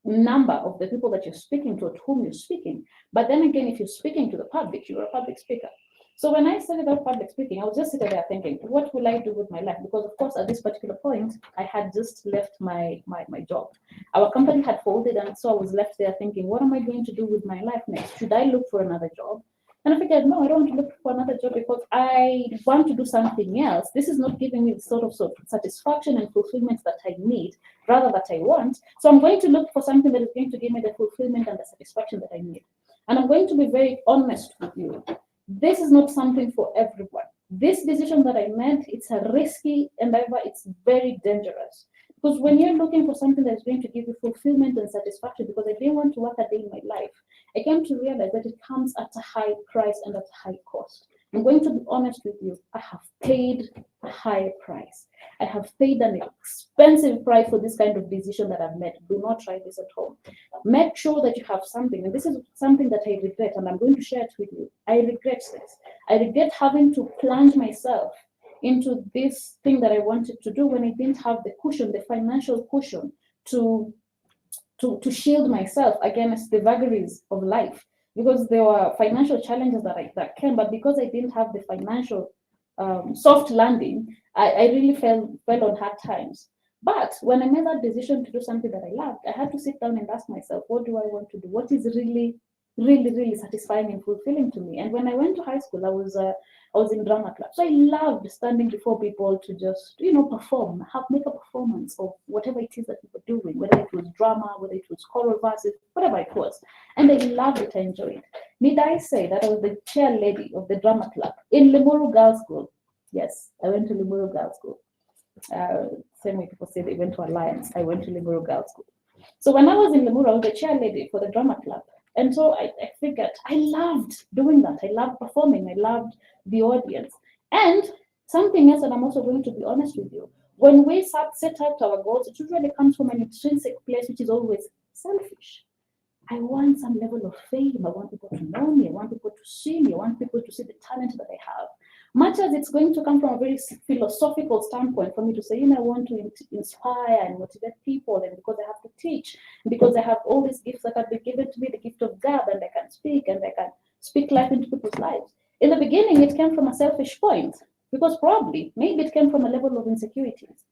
number of the people that you're speaking to, whom you're speaking. But then again, if you're speaking to the public, you're a public speaker. So when I started out public speaking, I was just sitting there thinking, what will I do with my life? Because of course, at this particular point, I had just left my job. Our company had folded, and so I was left there thinking, what am I going to do with my life next? Should I look for another job? And I figured, no, I don't want to look for another job, because I want to do something else. This is not giving me the sort of satisfaction and fulfillment that I need, rather that I want. So I'm going to look for something that is going to give me the fulfillment and the satisfaction that I need. And I'm going to be very honest with you. This is not something for everyone. This decision that I made, it's a risky endeavor. It's very dangerous. Because when you're looking for something that's going to give you fulfillment and satisfaction, because I didn't want to work a day in my life, I came to realize that it comes at a high price and at a high cost. I'm going to be honest with you. I have paid a high price. I have paid an expensive price for this kind of decision that I've made. Do not try this at home. Make sure that you have something. And this is something that I regret, and I'm going to share it with you. I regret this. I regret having to plunge myself into this thing that I wanted to do when I didn't have the cushion, the financial cushion to to shield myself against the vagaries of life, because there were financial challenges that came, but because I didn't have the financial soft landing, I really fell on hard times. But when I made that decision to do something that I loved, I had to sit down and ask myself, what do I want to do? What is really, really, really satisfying and fulfilling to me? And when I went to high school, I was in drama club. So I loved standing before people to just, perform, make a performance of whatever it is that we were doing, whether it was drama, whether it was choral verses, whatever it was. And I loved it, I enjoyed it. Need I say that I was the chair lady of the drama club in Limuru Girls' School? Yes, I went to Limuru Girls' School. Same way people say they went to Alliance, I went to Limuru Girls' School. So when I was in Limuru, I was the chair lady for the drama club. And so I figured I loved doing that. I loved performing. I loved the audience. And something else, and I'm also going to be honest with you, when we set out our goals, it usually comes from an intrinsic place, which is always selfish. I want some level of fame. I want people to know me. I want people to see me. I want people to see the talent that I have. Much as it's going to come from a very philosophical standpoint for me to say, I want to inspire and motivate people, and because I have to teach, because I have all these gifts that have been given to me, the gift of God, and I can speak life into people's lives. In the beginning, it came from a selfish point, because maybe it came from a level of insecurities.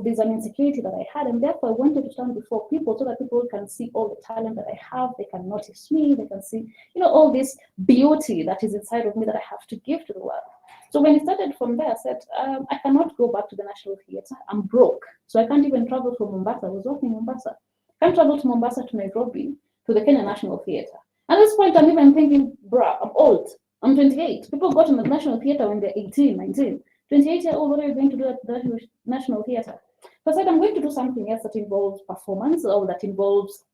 There's an insecurity that I had, and therefore I wanted to stand before people so that people can see all the talent that I have. They can notice me. They can see, all this beauty that is inside of me that I have to give to the world. So when it started from there, I said, I cannot go back to the National Theatre. I'm broke, so I can't even travel from Mombasa. I was working in Mombasa. I can't travel to Mombasa to Nairobi to the Kenya National Theatre. At this point, I'm even thinking, bruh, I'm old. I'm 28. People go to the National Theatre when they're 18, 19. 28-year-old, what are you going to do at the National Theatre? So I said, I'm going to do something else that involves performance or that involves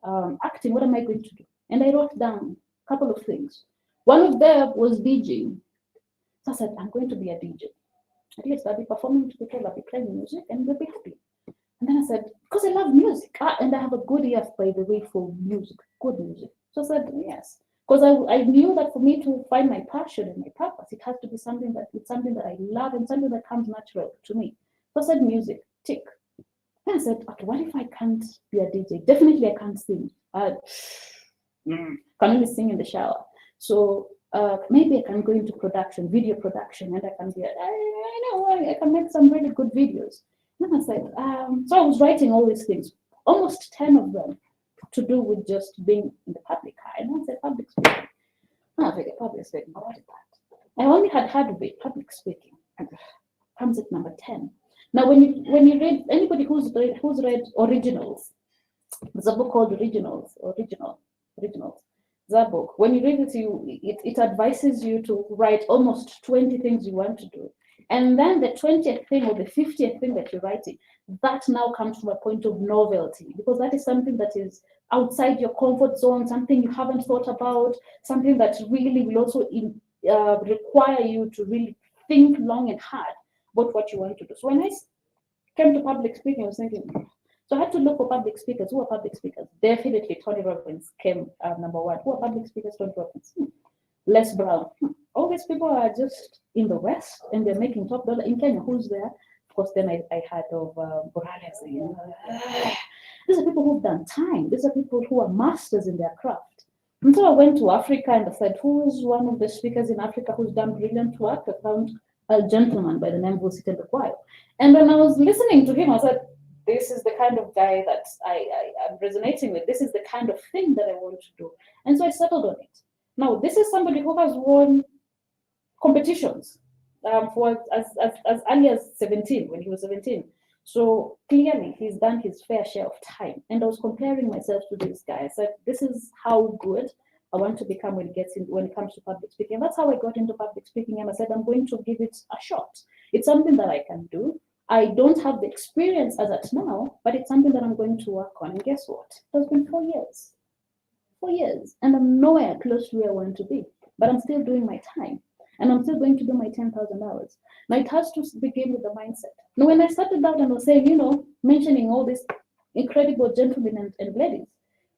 acting. What am I going to do? And I wrote down a couple of things. One of them was DJing. So I said, I'm going to be a DJ. At least I'll be performing to people, I'll be playing music, and they'll be happy. And then I said, because I love music, and I have a good ear, by the way, for music, good music. So I said, yes. Because I knew that for me to find my passion and my purpose, it has to be something that I love and something that comes natural to me. So I said, music, tick. Then I said, okay, what if I can't be a DJ? Definitely I can't sing. I can only sing in the shower. So maybe I can go into production, video production, and I can be, I can make some really good videos. And then I said, so I was writing all these things, almost 10 of them, to do with just being in the public eye. And I said, public speaking. Public speaking, what is that? I only had heard of it, public speaking. Comes at number 10. Now, when you read, anybody who's read Originals, there's a book called Originals. That book, when you read it, it advises you to write almost 20 things you want to do. And then the 20th thing or the 50th thing that you're writing, that now comes from a point of novelty, because that is something that is outside your comfort zone, something you haven't thought about, something that really will also require you to really think long and hard about what you want to do. So when I came to public speaking, I was thinking, so I had to look for public speakers. Who are public speakers? Definitely Tony Robbins came number one. Who are public speakers? Tony Robbins. Les Brown. All these people are just in the West and they're making top dollar. In Kenya, who's there? Of course, then I heard of Borales. These are people who've done time. These are people who are masters in their craft. And so I went to Africa and I said, who is one of the speakers in Africa who's done brilliant work? I found a gentleman by the name of Osita Bekwayo. And when I was listening to him, I said, this is the kind of guy that I'm resonating with. This is the kind of thing that I want to do. And so I settled on it. Now, this is somebody who has won competitions for as early as 17, when he was 17. So clearly, he's done his fair share of time. And I was comparing myself to this guy. I said, this is how good I want to become when it comes to public speaking. And that's how I got into public speaking. And I said, I'm going to give it a shot. It's something that I can do. I don't have the experience as at now, but it's something that I'm going to work on. And guess what? It has been 4 years. 4 years. And I'm nowhere close to where I want to be. But I'm still doing my time. And I'm still going to do my 10,000 hours. Now, it has to begin with the mindset. Now, when I started out and was saying, mentioning all these incredible gentlemen and ladies,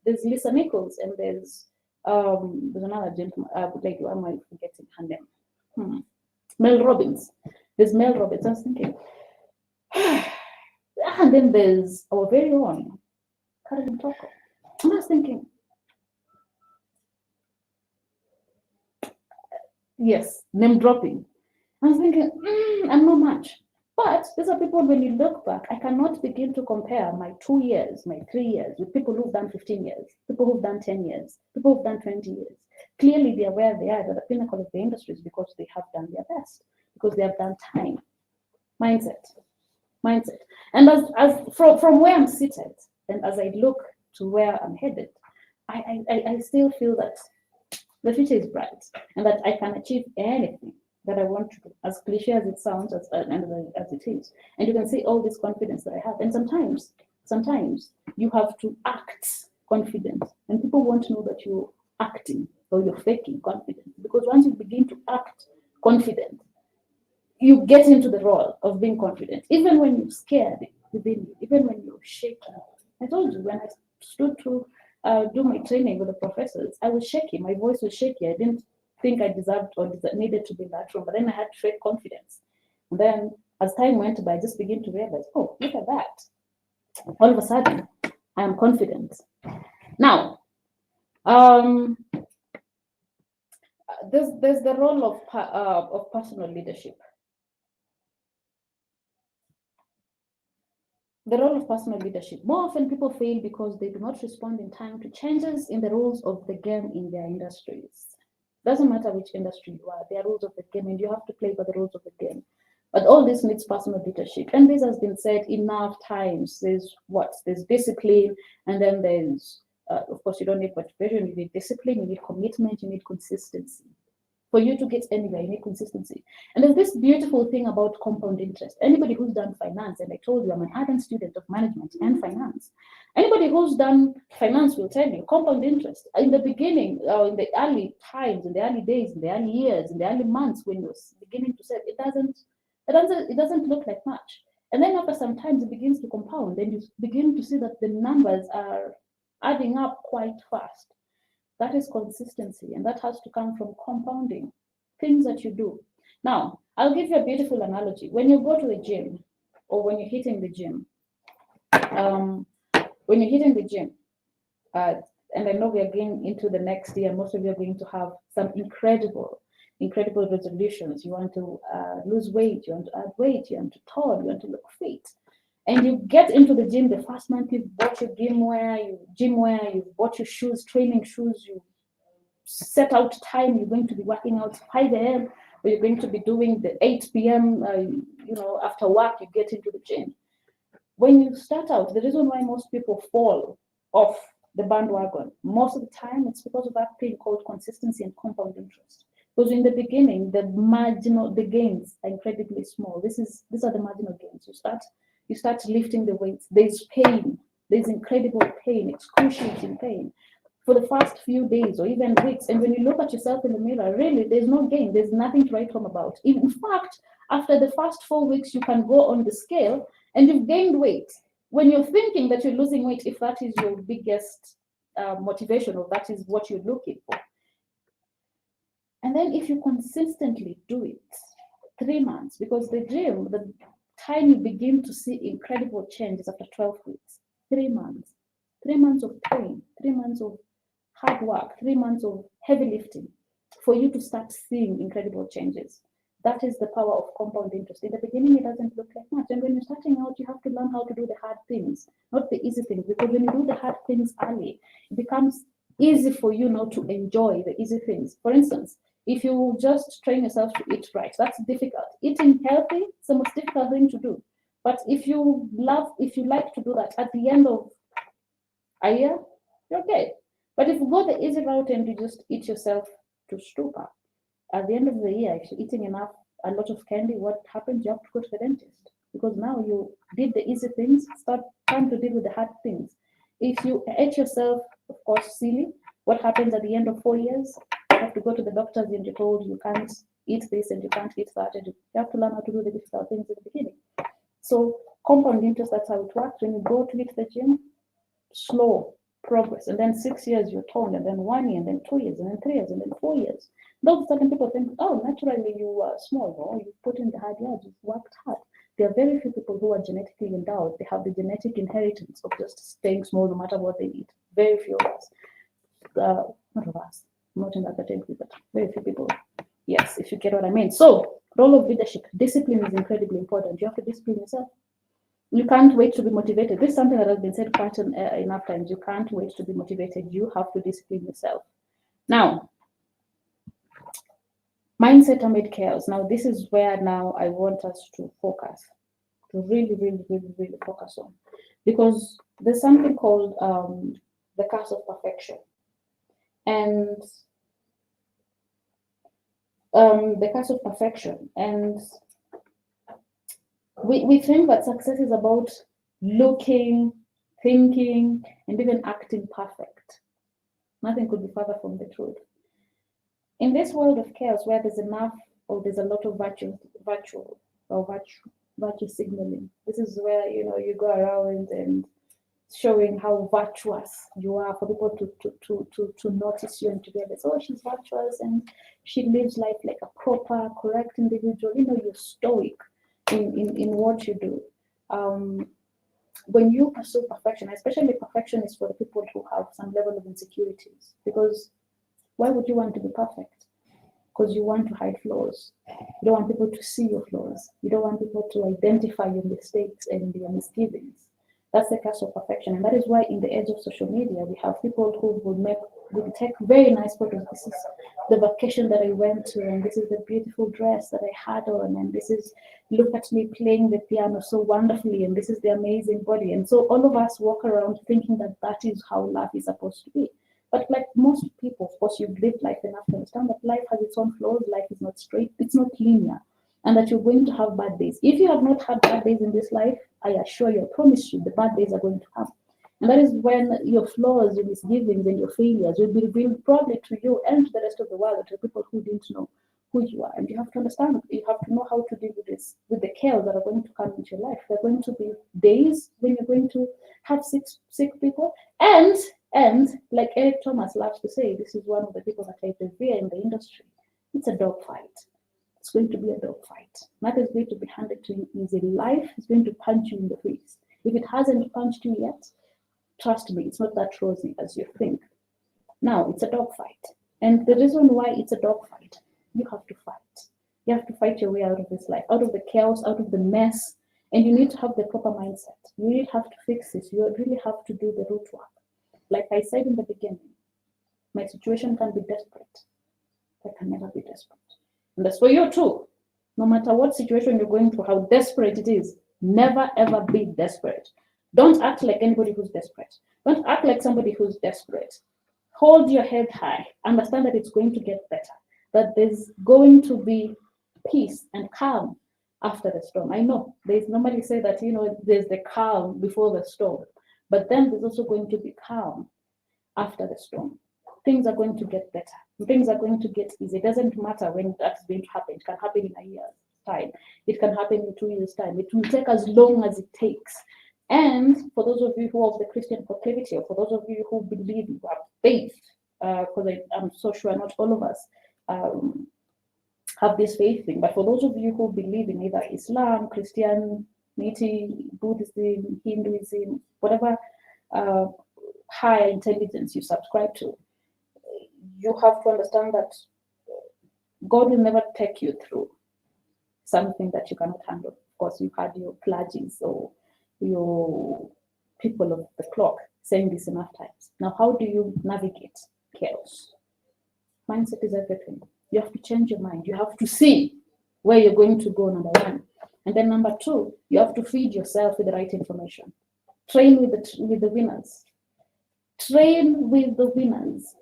there's Lisa Nichols and there's another gentleman, lady, why am I forgetting her name? Mel Robbins. There's Mel Robbins. I was thinking, and then there's our very own Karen Toko. And I was thinking, yes, name dropping. I was thinking, I'm not much. But these are people, when you look back, I cannot begin to compare my 2 years, my 3 years with people who've done 15 years, people who've done 10 years, people who've done 20 years. Clearly, they are where they are at the pinnacle of the industries because they have done their best, because they have done time, mindset, mindset. And as from where I'm seated, and as I look to where I'm headed, I still feel that the future is bright and that I can achieve anything that I want to do, as cliche as it sounds, as it is. And you can see all this confidence that I have. And sometimes you have to act confident. And people want to know that you're acting or you're faking confidence. Because once you begin to act confident, you get into the role of being confident, even when you're scared within you, even when you're shaking. I told you when I stood to do my training with the professors, I was shaky. My voice was shaky. I didn't think I deserved or needed to be in that room, but then I had to fake confidence. And then as time went by, I just began to realize, oh, look at that. All of a sudden, I am confident. Now, there's the role of personal leadership. The role of personal leadership. More often, people fail because they do not respond in time to changes in the rules of the game in their industries. Doesn't matter which industry you are, there are rules of the game, and you have to play by the rules of the game. But all this needs personal leadership, and this has been said enough times. There's discipline, and then there's, of course, you don't need motivation. You need discipline, you need commitment, you need consistency. For you to get anywhere, you need consistency. And there's this beautiful thing about compound interest. Anybody who's done finance, and I told you I'm an ardent student of management and finance. Anybody who's done finance will tell you compound interest. In the beginning, in the early times, in the early days, in the early years, in the early months, when you're beginning to set, it doesn't look like much. And then after some time, it begins to compound, and you begin to see that the numbers are adding up quite fast. That is consistency, and that has to come from compounding things that you do. Now, I'll give you a beautiful analogy. When you go to the gym, or when you're hitting the gym, and I know we are going into the next year, most of you are going to have some incredible resolutions. You want to lose weight, you want to add weight, you want to tone, you want to look fit. And you get into the gym the first month, you've bought your gym wear, you've bought your shoes, training shoes, you set out time, you're going to be working out 5 a.m. or you're going to be doing the 8 p.m. After work, you get into the gym. When you start out, the reason why most people fall off the bandwagon, most of the time, it's because of that thing called consistency and compound interest. Because in the beginning, the gains are incredibly small. These are the marginal gains. You start lifting the weights. There's pain. There's incredible pain, excruciating pain for the first few days or even weeks. And when you look at yourself in the mirror, really, there's no gain. There's nothing to write home about. In fact, after the first 4 weeks, you can go on the scale and you've gained weight. When you're thinking that you're losing weight, if that is your biggest motivation or that is what you're looking for. And then if you consistently do it, 3 months, because the time you begin to see incredible changes after 12 weeks, 3 months. 3 months of pain, 3 months of hard work, 3 months of heavy lifting for you to start seeing incredible changes. That is the power of compound interest. In the beginning, it doesn't look like much. And when you're starting out, you have to learn how to do the hard things, not the easy things. Because when you do the hard things early, it becomes easy for you now to enjoy the easy things. For instance, if you just train yourself to eat right, that's difficult. Eating healthy is the most difficult thing to do. But if you like to do that, at the end of a year, you're okay. But if you go the easy route and you just eat yourself to stupor, at the end of the year, if you're eating a lot of candy, what happens? You have to go to the dentist. Because now you did the easy things, start trying to deal with the hard things. If you ate yourself, of course, silly, what happens at the end of 4 years? You have to go to the doctors and you're told you can't eat this and you can't eat that. And you have to learn how to do the difficult things at the beginning. So compound interest, that's how it works. When you go to hit the gym, slow progress, and then 6 years you're toned, and then 1 year, and then 2 years, and then 3 years, and then 4 years. Those certain people think, oh, naturally you are small, no? You put in the hard yards, you've worked hard. There are very few people who are genetically endowed. They have the genetic inheritance of just staying small no matter what they eat. Very few of us. Not of us, not in that category, but very few people. Yes, if you get what I mean. So, role of leadership, discipline is incredibly important. You have to discipline yourself. You can't wait to be motivated. This is something that has been said quite enough times. You can't wait to be motivated. You have to discipline yourself. Now, mindset amid chaos. Now, this is where now I want us to focus, to really, really, really, really focus on, because there's something called the curse of perfection, and the curse of perfection, and we think that success is about looking, thinking, and even acting perfect. Nothing could be further from the truth. In this world of chaos, where there's enough or there's a lot of virtue signaling, this is where you go around and showing how virtuous you are for people to notice you and to be like, oh, she's virtuous and she lives life like a proper, correct individual. You're stoic in what you do. When you pursue perfection, especially perfection is for the people who have some level of insecurities, because why would you want to be perfect? Because you want to hide flaws. You don't want people to see your flaws. You don't want people to identify your mistakes and your misgivings. That's the curse of perfection. And that is why in the age of social media, we have people who will take very nice photos. This is the vacation that I went to, and this is the beautiful dress that I had on, and this is, look at me playing the piano so wonderfully, and this is the amazing body. And so all of us walk around thinking that that is how life is supposed to be. But like most people, of course, you've lived life enough to understand that life has its own flaws. Life is not straight. It's not linear. And that you're going to have bad days. If you have not had bad days in this life, I assure you, I promise you, the bad days are going to come. And that is when your flaws, your misgivings, and your failures will be revealed probably to you and to the rest of the world, to people who didn't know who you are. And you have to understand, you have to know how to deal with this, with the chaos that are going to come into your life. There are going to be days when you're going to have sick people. And like Eric Thomas loves to say, this is one of the people that I revere in the industry. It's a dogfight. It's going to be a dogfight. Nothing is going to be handed to you easy. Life is going to punch you in the face. If it hasn't punched you yet, trust me, it's not that rosy as you think. Now, it's a dogfight. And the reason why it's a dogfight, you have to fight. You have to fight your way out of this life, out of the chaos, out of the mess. And you need to have the proper mindset. You really have to fix this. You really have to do the root work. Like I said in the beginning, my situation can be desperate. I can never be desperate. And that's for you too. No matter what situation you're going through, how desperate it is, never ever be desperate. Don't act like anybody who's desperate. Don't act like somebody who's desperate. Hold your head high. Understand that it's going to get better. That there's going to be peace and calm after the storm. I know there's normally say that there's the calm before the storm, but then there's also going to be calm after the storm. Things are going to get better. Things are going to get easy. It doesn't matter when that's going to happen. It can happen in a year's time. It can happen in 2 years' time. It will take as long as it takes. And for those of you who have the Christian proclivity, or for those of you who believe, you have faith, because I'm so sure not all of us have this faith thing, but for those of you who believe in either Islam, Christianity, Buddhism, Hinduism, whatever higher intelligence you subscribe to, you have to understand that God will never take you through something that you cannot handle. Of course, you've had your clergies or your people of the clock saying this enough times. Now, how do you navigate chaos? Mindset is everything. You have to change your mind. You have to see where you're going to go, number one. And then number two, you have to feed yourself with the right information. Train with the winners. Train with the winners.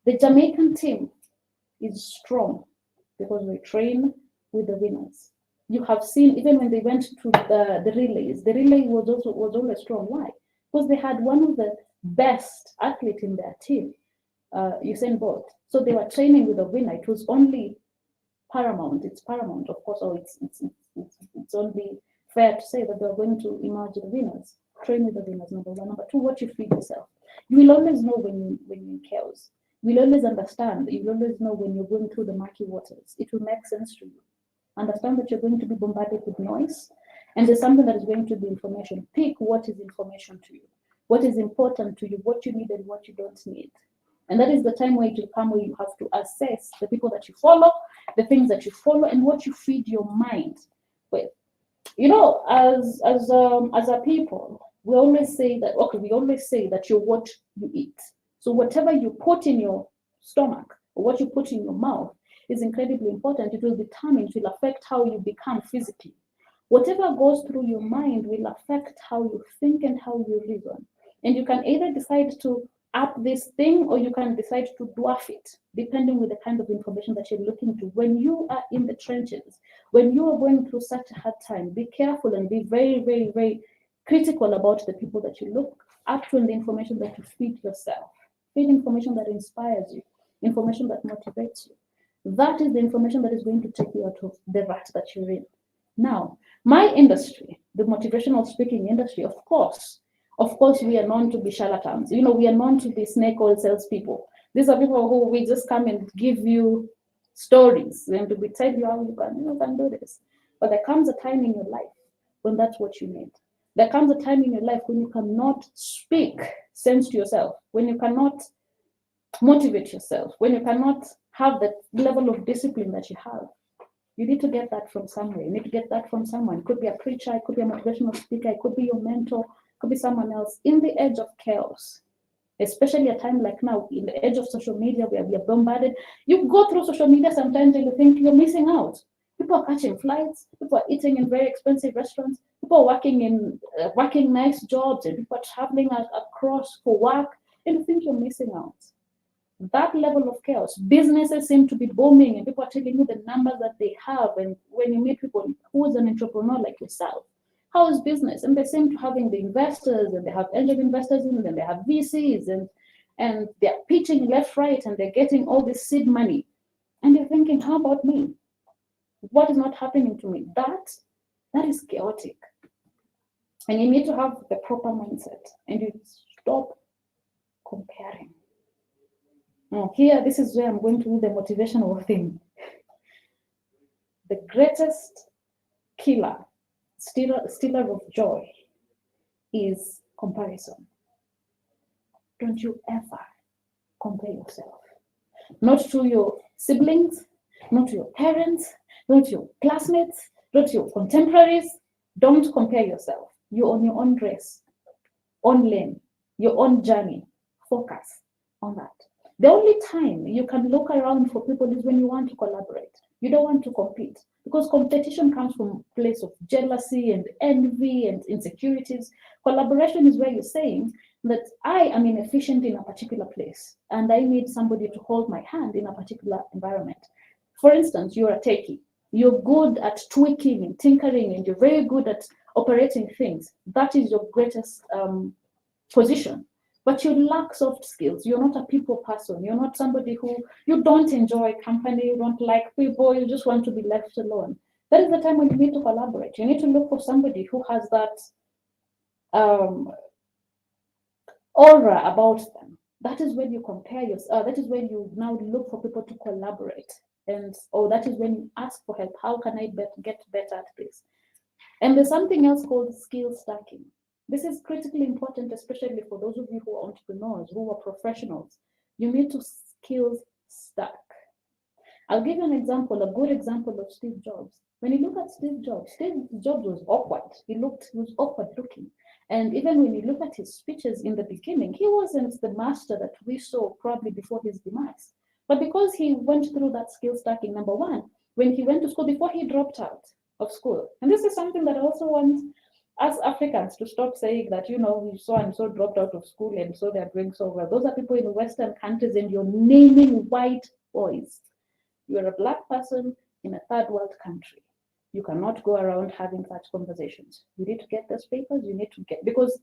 The Jamaican team is strong because we train with the winners. You have seen, even when they went to the relays, the relay was always strong. Why? Because they had one of the best athletes in their team, Usain Bolt. So they were training with a winner. It was only paramount. It's paramount, of course, or it's only fair to say that they're going to emerge the winners. Train with the winners, number one. Number two, what you feed yourself. You will always know when you're in chaos. You will always understand. You will always know when you're going through the murky waters. It will make sense to you. Understand that you're going to be bombarded with noise, and there's something that is going to be information. Pick what is information to you. what is important to you, what you need and what you don't need. And that is the time where it will come where you have to assess the people that you follow, the things that you follow, and what you feed your mind with. You know, as a people, we always say that you're what you eat. So whatever you put in your stomach or what you put in your mouth is incredibly important. It will determine, it will affect how you become physically. Whatever goes through your mind will affect how you think and how you reason. And you can either decide to up this thing or you can decide to dwarf it, depending with the kind of information that you're looking to. When you are in the trenches, when you are going through such a hard time, be careful and be very, very, very critical about the people that you look up to and the information that you feed yourself. Feed information that inspires you, information that motivates you. That is the information that is going to take you out of the rut that you're in. Now, my industry, the motivational speaking industry, of course, we are known to be charlatans. You know, we are known to be snake oil salespeople. These are people who we just come and give you stories and we tell you how you can do this. But there comes a time in your life when that's what you need. There comes a time in your life when you cannot speak sense to yourself, when you cannot motivate yourself, when you cannot have the level of discipline that you have. You need to get that from somewhere. You need to get that from someone. It could be a preacher, it could be a motivational speaker, it could be your mentor, it could be someone else. In the age of chaos, especially a time like now, in the age of social media where we are bombarded, you go through social media sometimes and you think you're missing out. People are catching flights, people are eating in very expensive restaurants, people are working nice jobs, and people are traveling across for work, and you think you're missing out. That level of chaos, businesses seem to be booming and people are telling you the numbers that they have. And when you meet people who's an entrepreneur like yourself, how is business? And they seem to having the investors and they have angel investors in and they have VCs and they're pitching left, right, and they're getting all this seed money. And you're thinking, how about me? What is not happening to me? That is chaotic. And you need to have the proper mindset and you stop comparing. Now, here, this is where I'm going to do the motivational thing. The greatest stealer of joy is comparison. Don't you ever compare yourself. Not to your siblings, not to your parents, not to your classmates, not to your contemporaries. Don't compare yourself. You're on your own race, own lane, your own journey. Focus on that. The only time you can look around for people is when you want to collaborate. You don't want to compete because competition comes from a place of jealousy and envy and insecurities. Collaboration is where you're saying that I am inefficient in a particular place and I need somebody to hold my hand in a particular environment. For instance, you're a techie. You're good at tweaking and tinkering and you're very good at operating things. That is your greatest position. But you lack soft skills. You're not a people person. You're not somebody who, you don't enjoy company, you don't like people, you just want to be left alone. That is the time when you need to collaborate. You need to look for somebody who has that aura about them. That is when you compare yourself. That is when you now look for people to collaborate. That is when you ask for help. How can I get better at this? And there's something else called skill stacking. This is critically important, especially for those of you who are entrepreneurs, who are professionals. You need to skill stack. I'll give you an example, a good example of Steve Jobs. When you look at Steve Jobs was awkward. He was awkward looking. And even when you look at his speeches in the beginning, he wasn't the master that we saw probably before his demise. But because he went through that skill stacking, number one, when he went to school, before he dropped out of school. And this is something that I also want us Africans to stop saying that, so and so dropped out of school and so they're doing so well. Those are people in Western countries and you're naming white boys. You're a black person in a third world country. You cannot go around having such conversations. You need to get those papers, because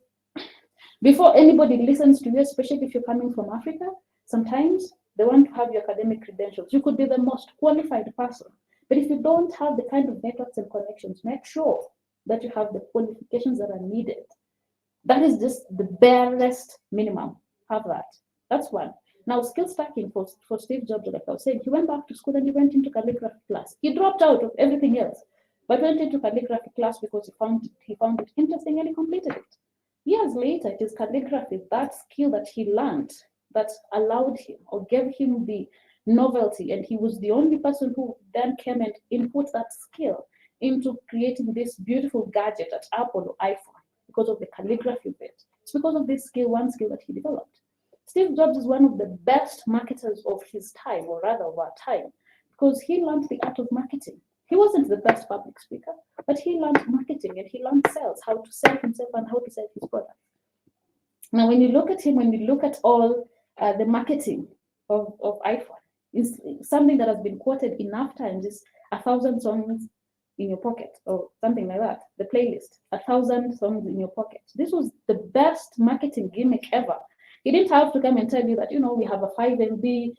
before anybody listens to you, especially if you're coming from Africa, sometimes they want to have your academic credentials. You could be the most qualified person. But if you don't have the kind of networks and connections, make sure that you have the qualifications that are needed. That is just the barest minimum. Have that. That's one. Now, skill stacking for Steve Jobs, like I was saying, he went back to school and he went into calligraphy class. He dropped out of everything else, but went into calligraphy class because he found it interesting and he completed it. Years later, it is calligraphy, that skill that he learned, that allowed him or gave him the novelty. And he was the only person who then came and input that skill into creating this beautiful gadget at Apple or iPhone because of the calligraphy bit. It's because of this skill, one skill that he developed. Steve Jobs is one of the best marketers of his time, or rather of our time, because he learned the art of marketing. He wasn't the best public speaker, but he learned marketing and he learned sales, how to sell himself and how to sell his product. Now, when you look at him, when you look at all the marketing of iPhone, is something that has been quoted enough times is 1,000 songs in your pocket or something like that. The playlist, 1,000 songs in your pocket. This was the best marketing gimmick ever. He didn't have to come and tell you that, we have a 5 MB,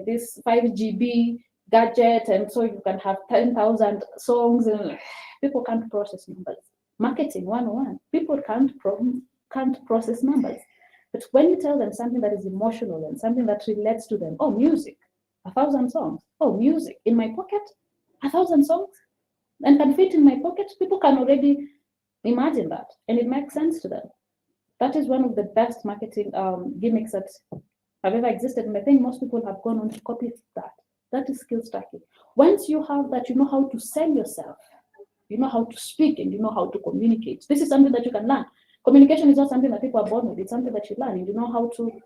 this 5 GB gadget, and so you can have 10,000 songs. And people can't process numbers. Marketing 101. People can't process numbers. But when you tell them something that is emotional and something that relates to them, oh, music, 1,000 songs. Oh, music in my pocket, 1,000 songs, and can fit in my pocket. People can already imagine that, and it makes sense to them. That is one of the best marketing gimmicks that have ever existed, and I think most people have gone on to copy that. That is skill stacking. Once you have that, you know how to sell yourself, you know how to speak, and you know how to communicate. This is something that you can learn. Communication is not something that people are born with. It's something that you learn, and you know how to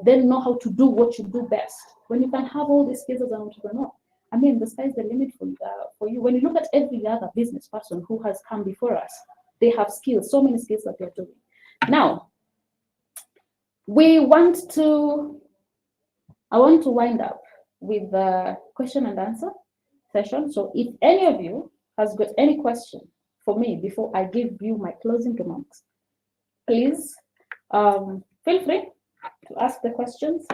then know how to do what you do best. When you can have all these skills as an entrepreneur, I mean, the sky's the limit for you. When you look at every other business person who has come before us, they have skills, so many skills that they're doing. Now, I want to wind up with the question and answer session. So if any of you has got any question for me before I give you my closing remarks, please feel free to ask the questions.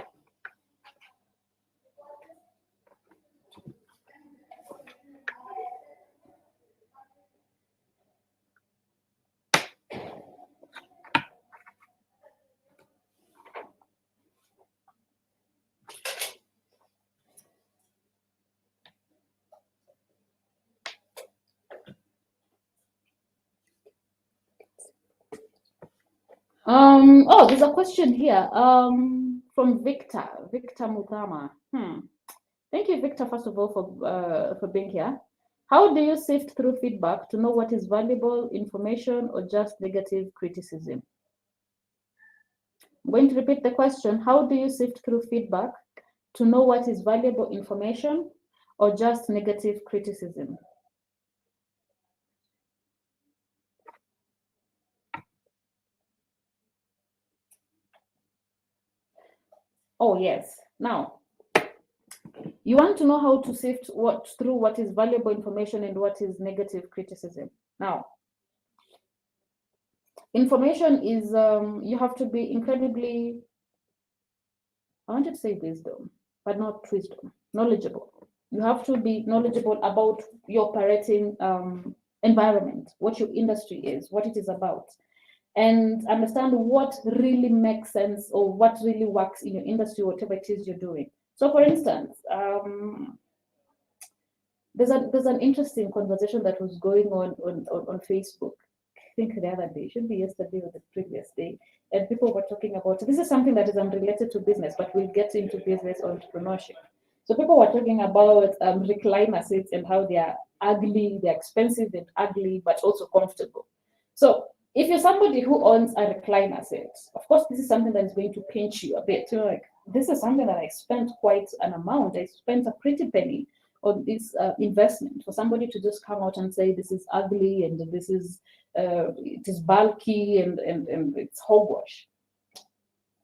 Oh, there's a question here from Victor Mutama. Thank you, Victor, first of all, for being here. How do you sift through feedback to know what is valuable information or just negative criticism? I'm going to repeat the question. How do you sift through feedback to know what is valuable information or just negative criticism? Oh, yes. Now, you want to know how to sift through what is valuable information and what is negative criticism. Now, information is, you have to be incredibly, I wanted to say wisdom, but not wisdom, knowledgeable. You have to be knowledgeable about your operating environment, what your industry is, what it is about, and understand what really makes sense or what really works in your industry, whatever it is you're doing. So, for instance, there's an interesting conversation that was going on Facebook. I think the other day, it should be yesterday or the previous day, and people were talking about, this is something that is unrelated to business, but we'll get into business entrepreneurship. So people were talking about recliner seats and how they are ugly, they're expensive and ugly, but also comfortable. So if you're somebody who owns a recliner seat, of course, this is something that is going to pinch you a bit. You're like, this is something that I spent quite an amount. I spent a pretty penny on this investment for somebody to just come out and say this is ugly and this is it is bulky and it's hogwash.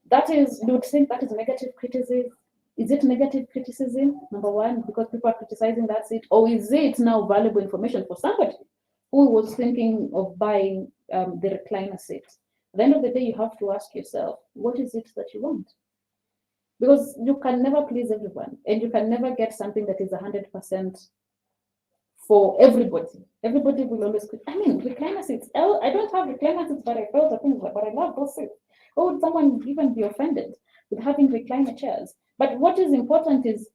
That is, you would think that is negative criticism. Is it negative criticism, number one, because people are criticizing that seat, or is it now valuable information for somebody who was thinking of buying the recliner seat? At the end of the day, you have to ask yourself, what is it that you want? Because you can never please everyone, and you can never get something that is 100% for everybody. Everybody will always, I mean, recliner seats. I don't have recliner seats, but I felt the things, but I love those seats. Or would someone even be offended with having recliner chairs? But what is important is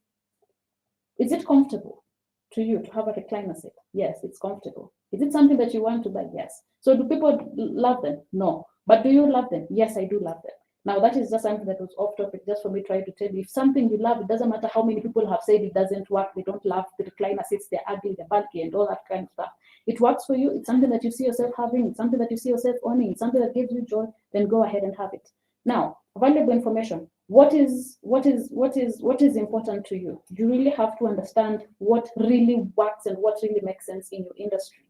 it comfortable to you to have a recliner seat? Yes, it's comfortable. Is it something that you want to buy? Yes. So do people love them? No. But do you love them? Yes, I do love them. Now, that is just something that was off topic, just for me trying to tell you. If something you love, it doesn't matter how many people have said it doesn't work, they don't love the recliner seats, they're ugly, they're bulky, and all that kind of stuff. It works for you, it's something that you see yourself having, it's something that you see yourself owning, it's something that gives you joy, then go ahead and have it. Now, valuable information. What is important to you? You really have to understand what really works and what really makes sense in your industry.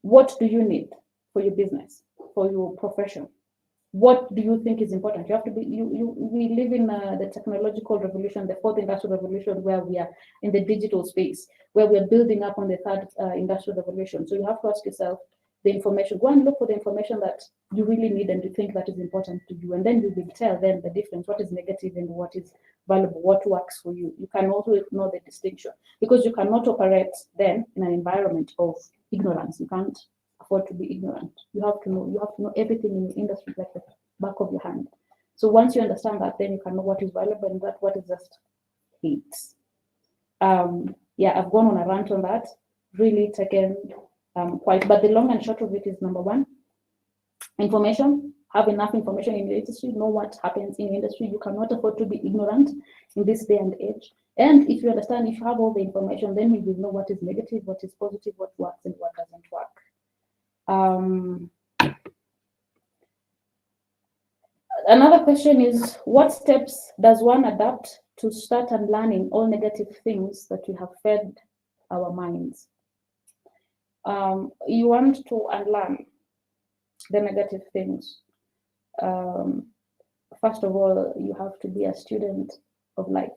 What do you need for your business, for your profession? What do you think is important? You have to be, we live in the technological revolution, the fourth industrial revolution, where we are in the digital space, where we are building up on the third industrial revolution. So you have to ask yourself the information, go and look for the information that you really need and you think that is important to you. And then you will tell them the difference, what is negative and what is valuable, what works for you. You can also know the distinction, because you cannot operate then in an environment of ignorance. You can't afford to be ignorant. You have to know everything in your industry like the back of your hand. So once you understand that, then you can know what is valuable and what is just hate. Yeah, I've gone on a rant on that, really taken quite, but the long and short of it is, number one, information. Have enough information in your industry, know what happens in your industry. You cannot afford to be ignorant in this day and age. And if you understand, if you have all the information, then you will know what is negative, what is positive, what works and what doesn't work. Another question is, what steps does one adapt to start unlearning all negative things that we have fed our minds? You want to unlearn the negative things. First of all, you have to be a student of life.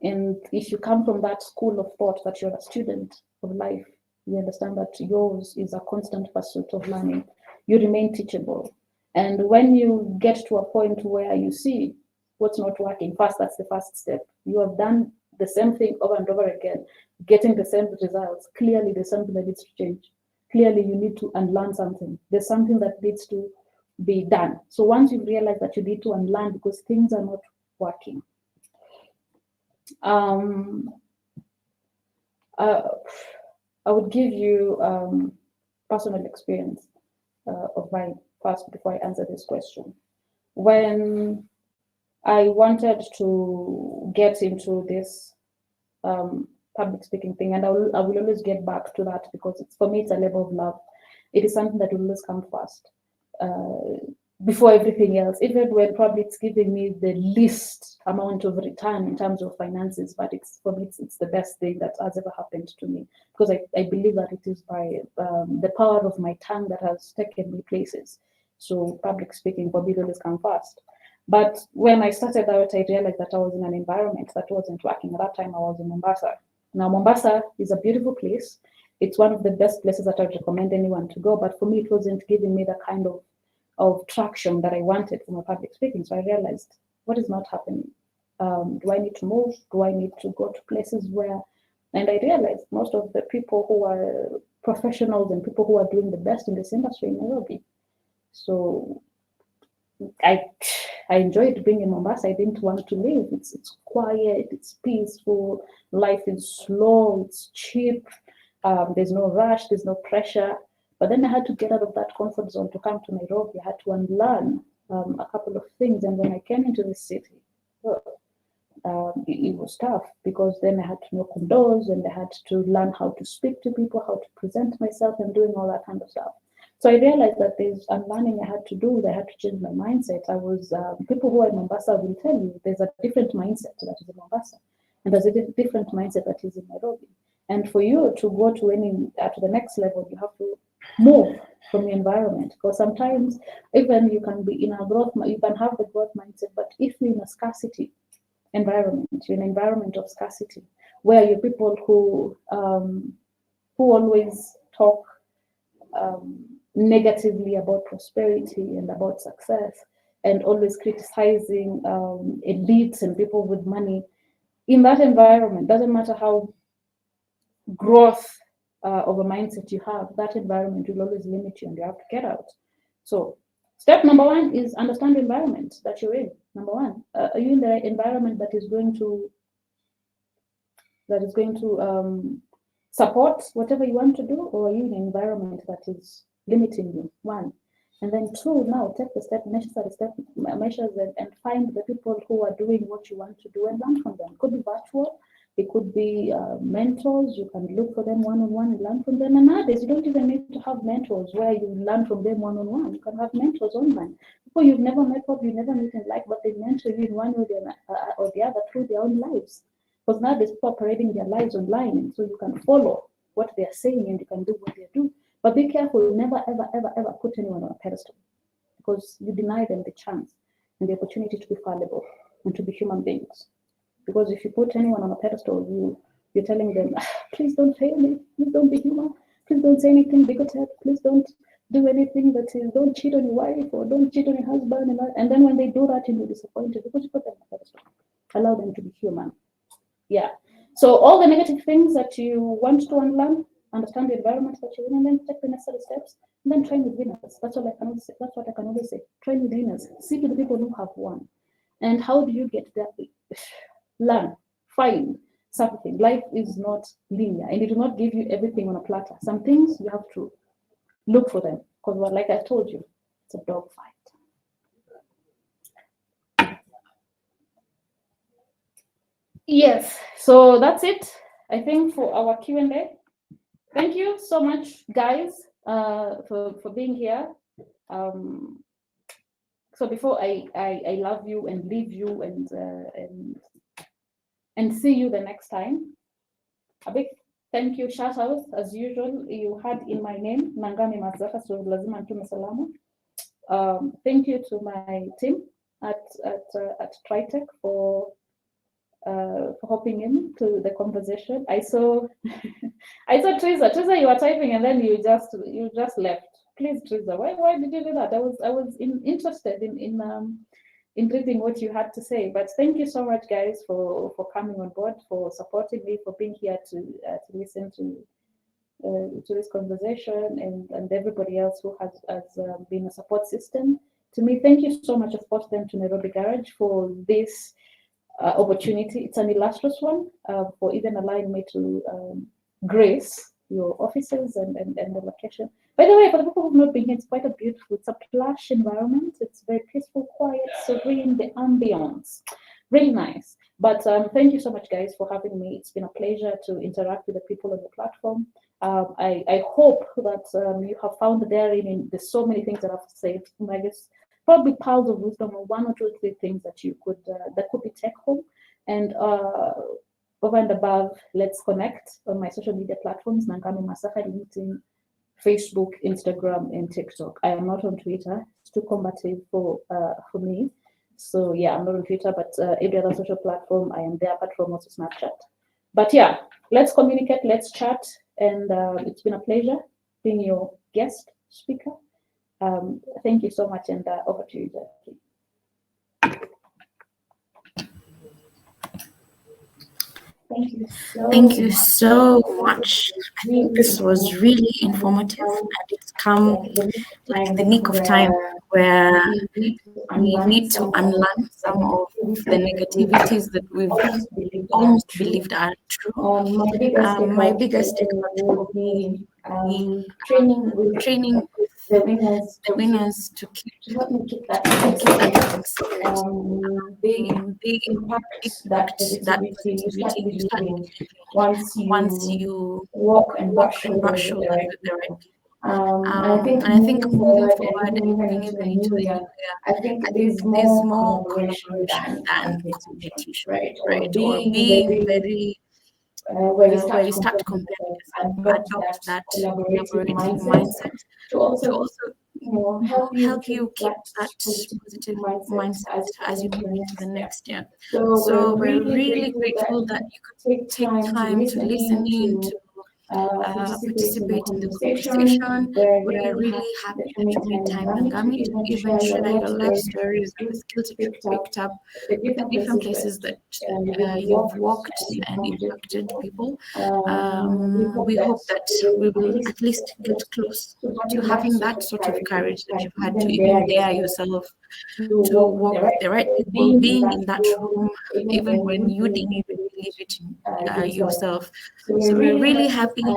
And if you come from that school of thought that you're a student of life, you understand that yours is a constant pursuit of learning. You remain teachable. And when you get to a point where you see what's not working, first, that's the first step. You have done the same thing over and over again, getting the same results. Clearly, there's something that needs to change. Clearly, you need to unlearn something. There's something that needs to be done. So once you realize that you need to unlearn because things are not working, I would give you personal experience of mine first before I answer this question. When I wanted to get into this public speaking thing, and I will always get back to that because for me it's a labor of love. It is something that will always come first before everything else, even when probably it's giving me the least amount of return in terms of finances, but for me it's the best thing that has ever happened to me, because I believe that it is by the power of my tongue that has taken me places. So public speaking for me always come first. But when I started out, I realized that I was in an environment that wasn't working. At that time, I was in Mombasa. Now, Mombasa is a beautiful place. It's one of the best places that I would recommend anyone to go. But for me, it wasn't giving me the kind of traction that I wanted for my public speaking. So I realized, what is not happening? Do I need to move? Do I need to go to places where... And I realized most of the people who are professionals and people who are doing the best in this industry in Nairobi. So I enjoyed being in Mombasa. I didn't want to leave. It's quiet, it's peaceful, life is slow, it's cheap, there's no rush, there's no pressure. But then I had to get out of that comfort zone to come to Nairobi. I had to unlearn a couple of things. And when I came into the city, it was tough, because then I had to knock on doors and I had to learn how to speak to people, how to present myself and doing all that kind of stuff. So I realized that there's unlearning I had to do. I had to change my mindset. I was, people who are in Mombasa will tell you there's a different mindset that is in Mombasa, and there's a different mindset that is in Nairobi. And for you to go to the next level, you have to move from the environment, because sometimes even you can be in a growth, you can have the growth mindset, but if you're in a scarcity environment, you're in an environment of scarcity, where you're people who always talk negatively about prosperity and about success, and always criticizing elites and people with money. In that environment, doesn't matter how growth of a mindset you have, that environment will always limit you and you have to get out. So step number one is understand the environment that you're in. Number one, are you in the environment that is going to support whatever you want to do, or are you in an environment that is limiting you, one. And then two, now take the necessary measures and find the people who are doing what you want to do and learn from them. It could be virtual, it could be mentors. You can look for them one-on-one and learn from them. And nowadays, you don't even need to have mentors where you learn from them one-on-one. You can have mentors online. People you've never met, probably you never meet in life, but they mentor you in one way or the other through their own lives. Because nowadays, people are operating their lives online, and so you can follow what they are saying and you can do what they do. But be careful, never, ever, ever, ever put anyone on a pedestal, because you deny them the chance and the opportunity to be fallible and to be human beings. Because if you put anyone on a pedestal, you're telling them, please don't fail me, please don't be human, please don't say anything bigoted, please don't do anything that is, don't cheat on your wife or don't cheat on your husband. And then when they do that, you'll be disappointed because you put them on a pedestal. Allow them to be human. Yeah. So all the negative things that you want to unlearn, understand the environment that you're in, and then take the necessary steps, and then train with winners. That's all I can always say. That's what I can always say. Train with winners. See to the people who have won. And how do you get there? Learn, find something. Life is not linear, and it will not give you everything on a platter. Some things you have to look for them, because like I told you, it's a dog fight. Yes, so that's it, I think, for our Q&A. Thank you so much, guys, for being here. So before I love you and leave you and see you the next time, a big thank you, shout out, as usual. You had in my name, Nangami Masakha, so lazima nitume salamu. Thank you to my team at Tritech for hopping in to the conversation. I saw Teresa. Teresa, you were typing and then you just left. Please, Teresa, why did you do that? I was interested in reading what you had to say. But thank you so much, guys, for coming on board, for supporting me, for being here to listen to this conversation, and everybody else who has been a support system to me. Thank you so much, of course, then to Nairobi Garage for this opportunity. It's an illustrious one for even allowing me to grace your offices and the location. By the way, for the people who've not been here, it's quite a beautiful, it's a plush environment. It's very peaceful, quiet, serene, the ambience, really nice. But thank you so much, guys, for having me. It's been a pleasure to interact with the people on the platform. I hope that you have found there's so many things that I've said. I guess probably piles of wisdom, or one or two or three things that you could that could be take home. And over and above, let's connect on my social media platforms, Nangami Masakha, LinkedIn, Facebook, Instagram, and TikTok. I am not on Twitter. It's too combative for me. So yeah, I'm not on Twitter, but every other social platform, I am there, apart from also Snapchat. But yeah, let's communicate, let's chat, and it's been a pleasure being your guest speaker. Thank you so much, and over to you, Jackie. Thank you so much. I think this was really informative, and it's come like the nick of time where we need to unlearn some of the negativities that we've almost believed are true. My biggest takeaway will be training the winners to keep that they impact that positivity once you walk and brush shoulders with the right people. And I think moving forward and moving even into the new year, I think there's more collaboration than competition, right? Or being very where you start comparing yourself, adopt that collaborative mindset to also help you keep that positive mindset as you move into the next year. So we're really grateful that you could take time to listen in, to participate in the conversation. We're really happy that you made time, Nangami, to even share your life stories, the skills that you've picked up, with the different places that you've walked and impacted people. We hope that we will at least get close to having that sort of courage that you've had to even dare yourself to walk with the right people, being in that room, even when you didn't even leave it to yourself. yourself. So we're So we're really really happy. happy. We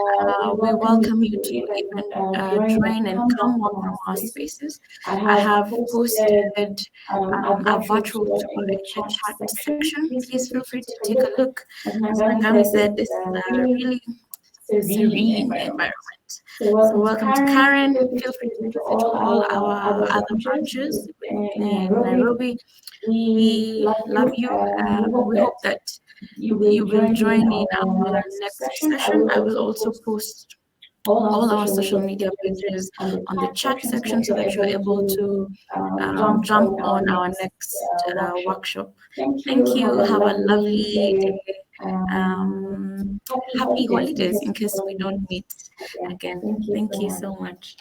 We welcome you welcome you to to even even join join and and come come one one from from our our spaces. spaces. I I have have posted posted a a virtual virtual tour tour in in the the chat chat section. section. Please feel Please feel free to free to take a take a look. look. As As Nangami Nangami said, this said, is this is a a really really serene serene environment. environment. So So welcome to welcome to Karen. Karen. Feel free Feel to free to visit visit all all our our other other branches branches in in Nairobi. Nairobi. We We love love you. you. We We hope hope that that you will you will join me in join in our our next next session. I session. will I will also also post post all our all our social social media media pages pages on the on the chat chat section so that section so you're that you're able able to to jump jump on our on our next next workshop. workshop. Thank Thank you. Have you. a Have a lovely lovely day. day. Happy Happy holidays holidays in case we don't meet don't meet again. again. Thank you so Thank you much. so much.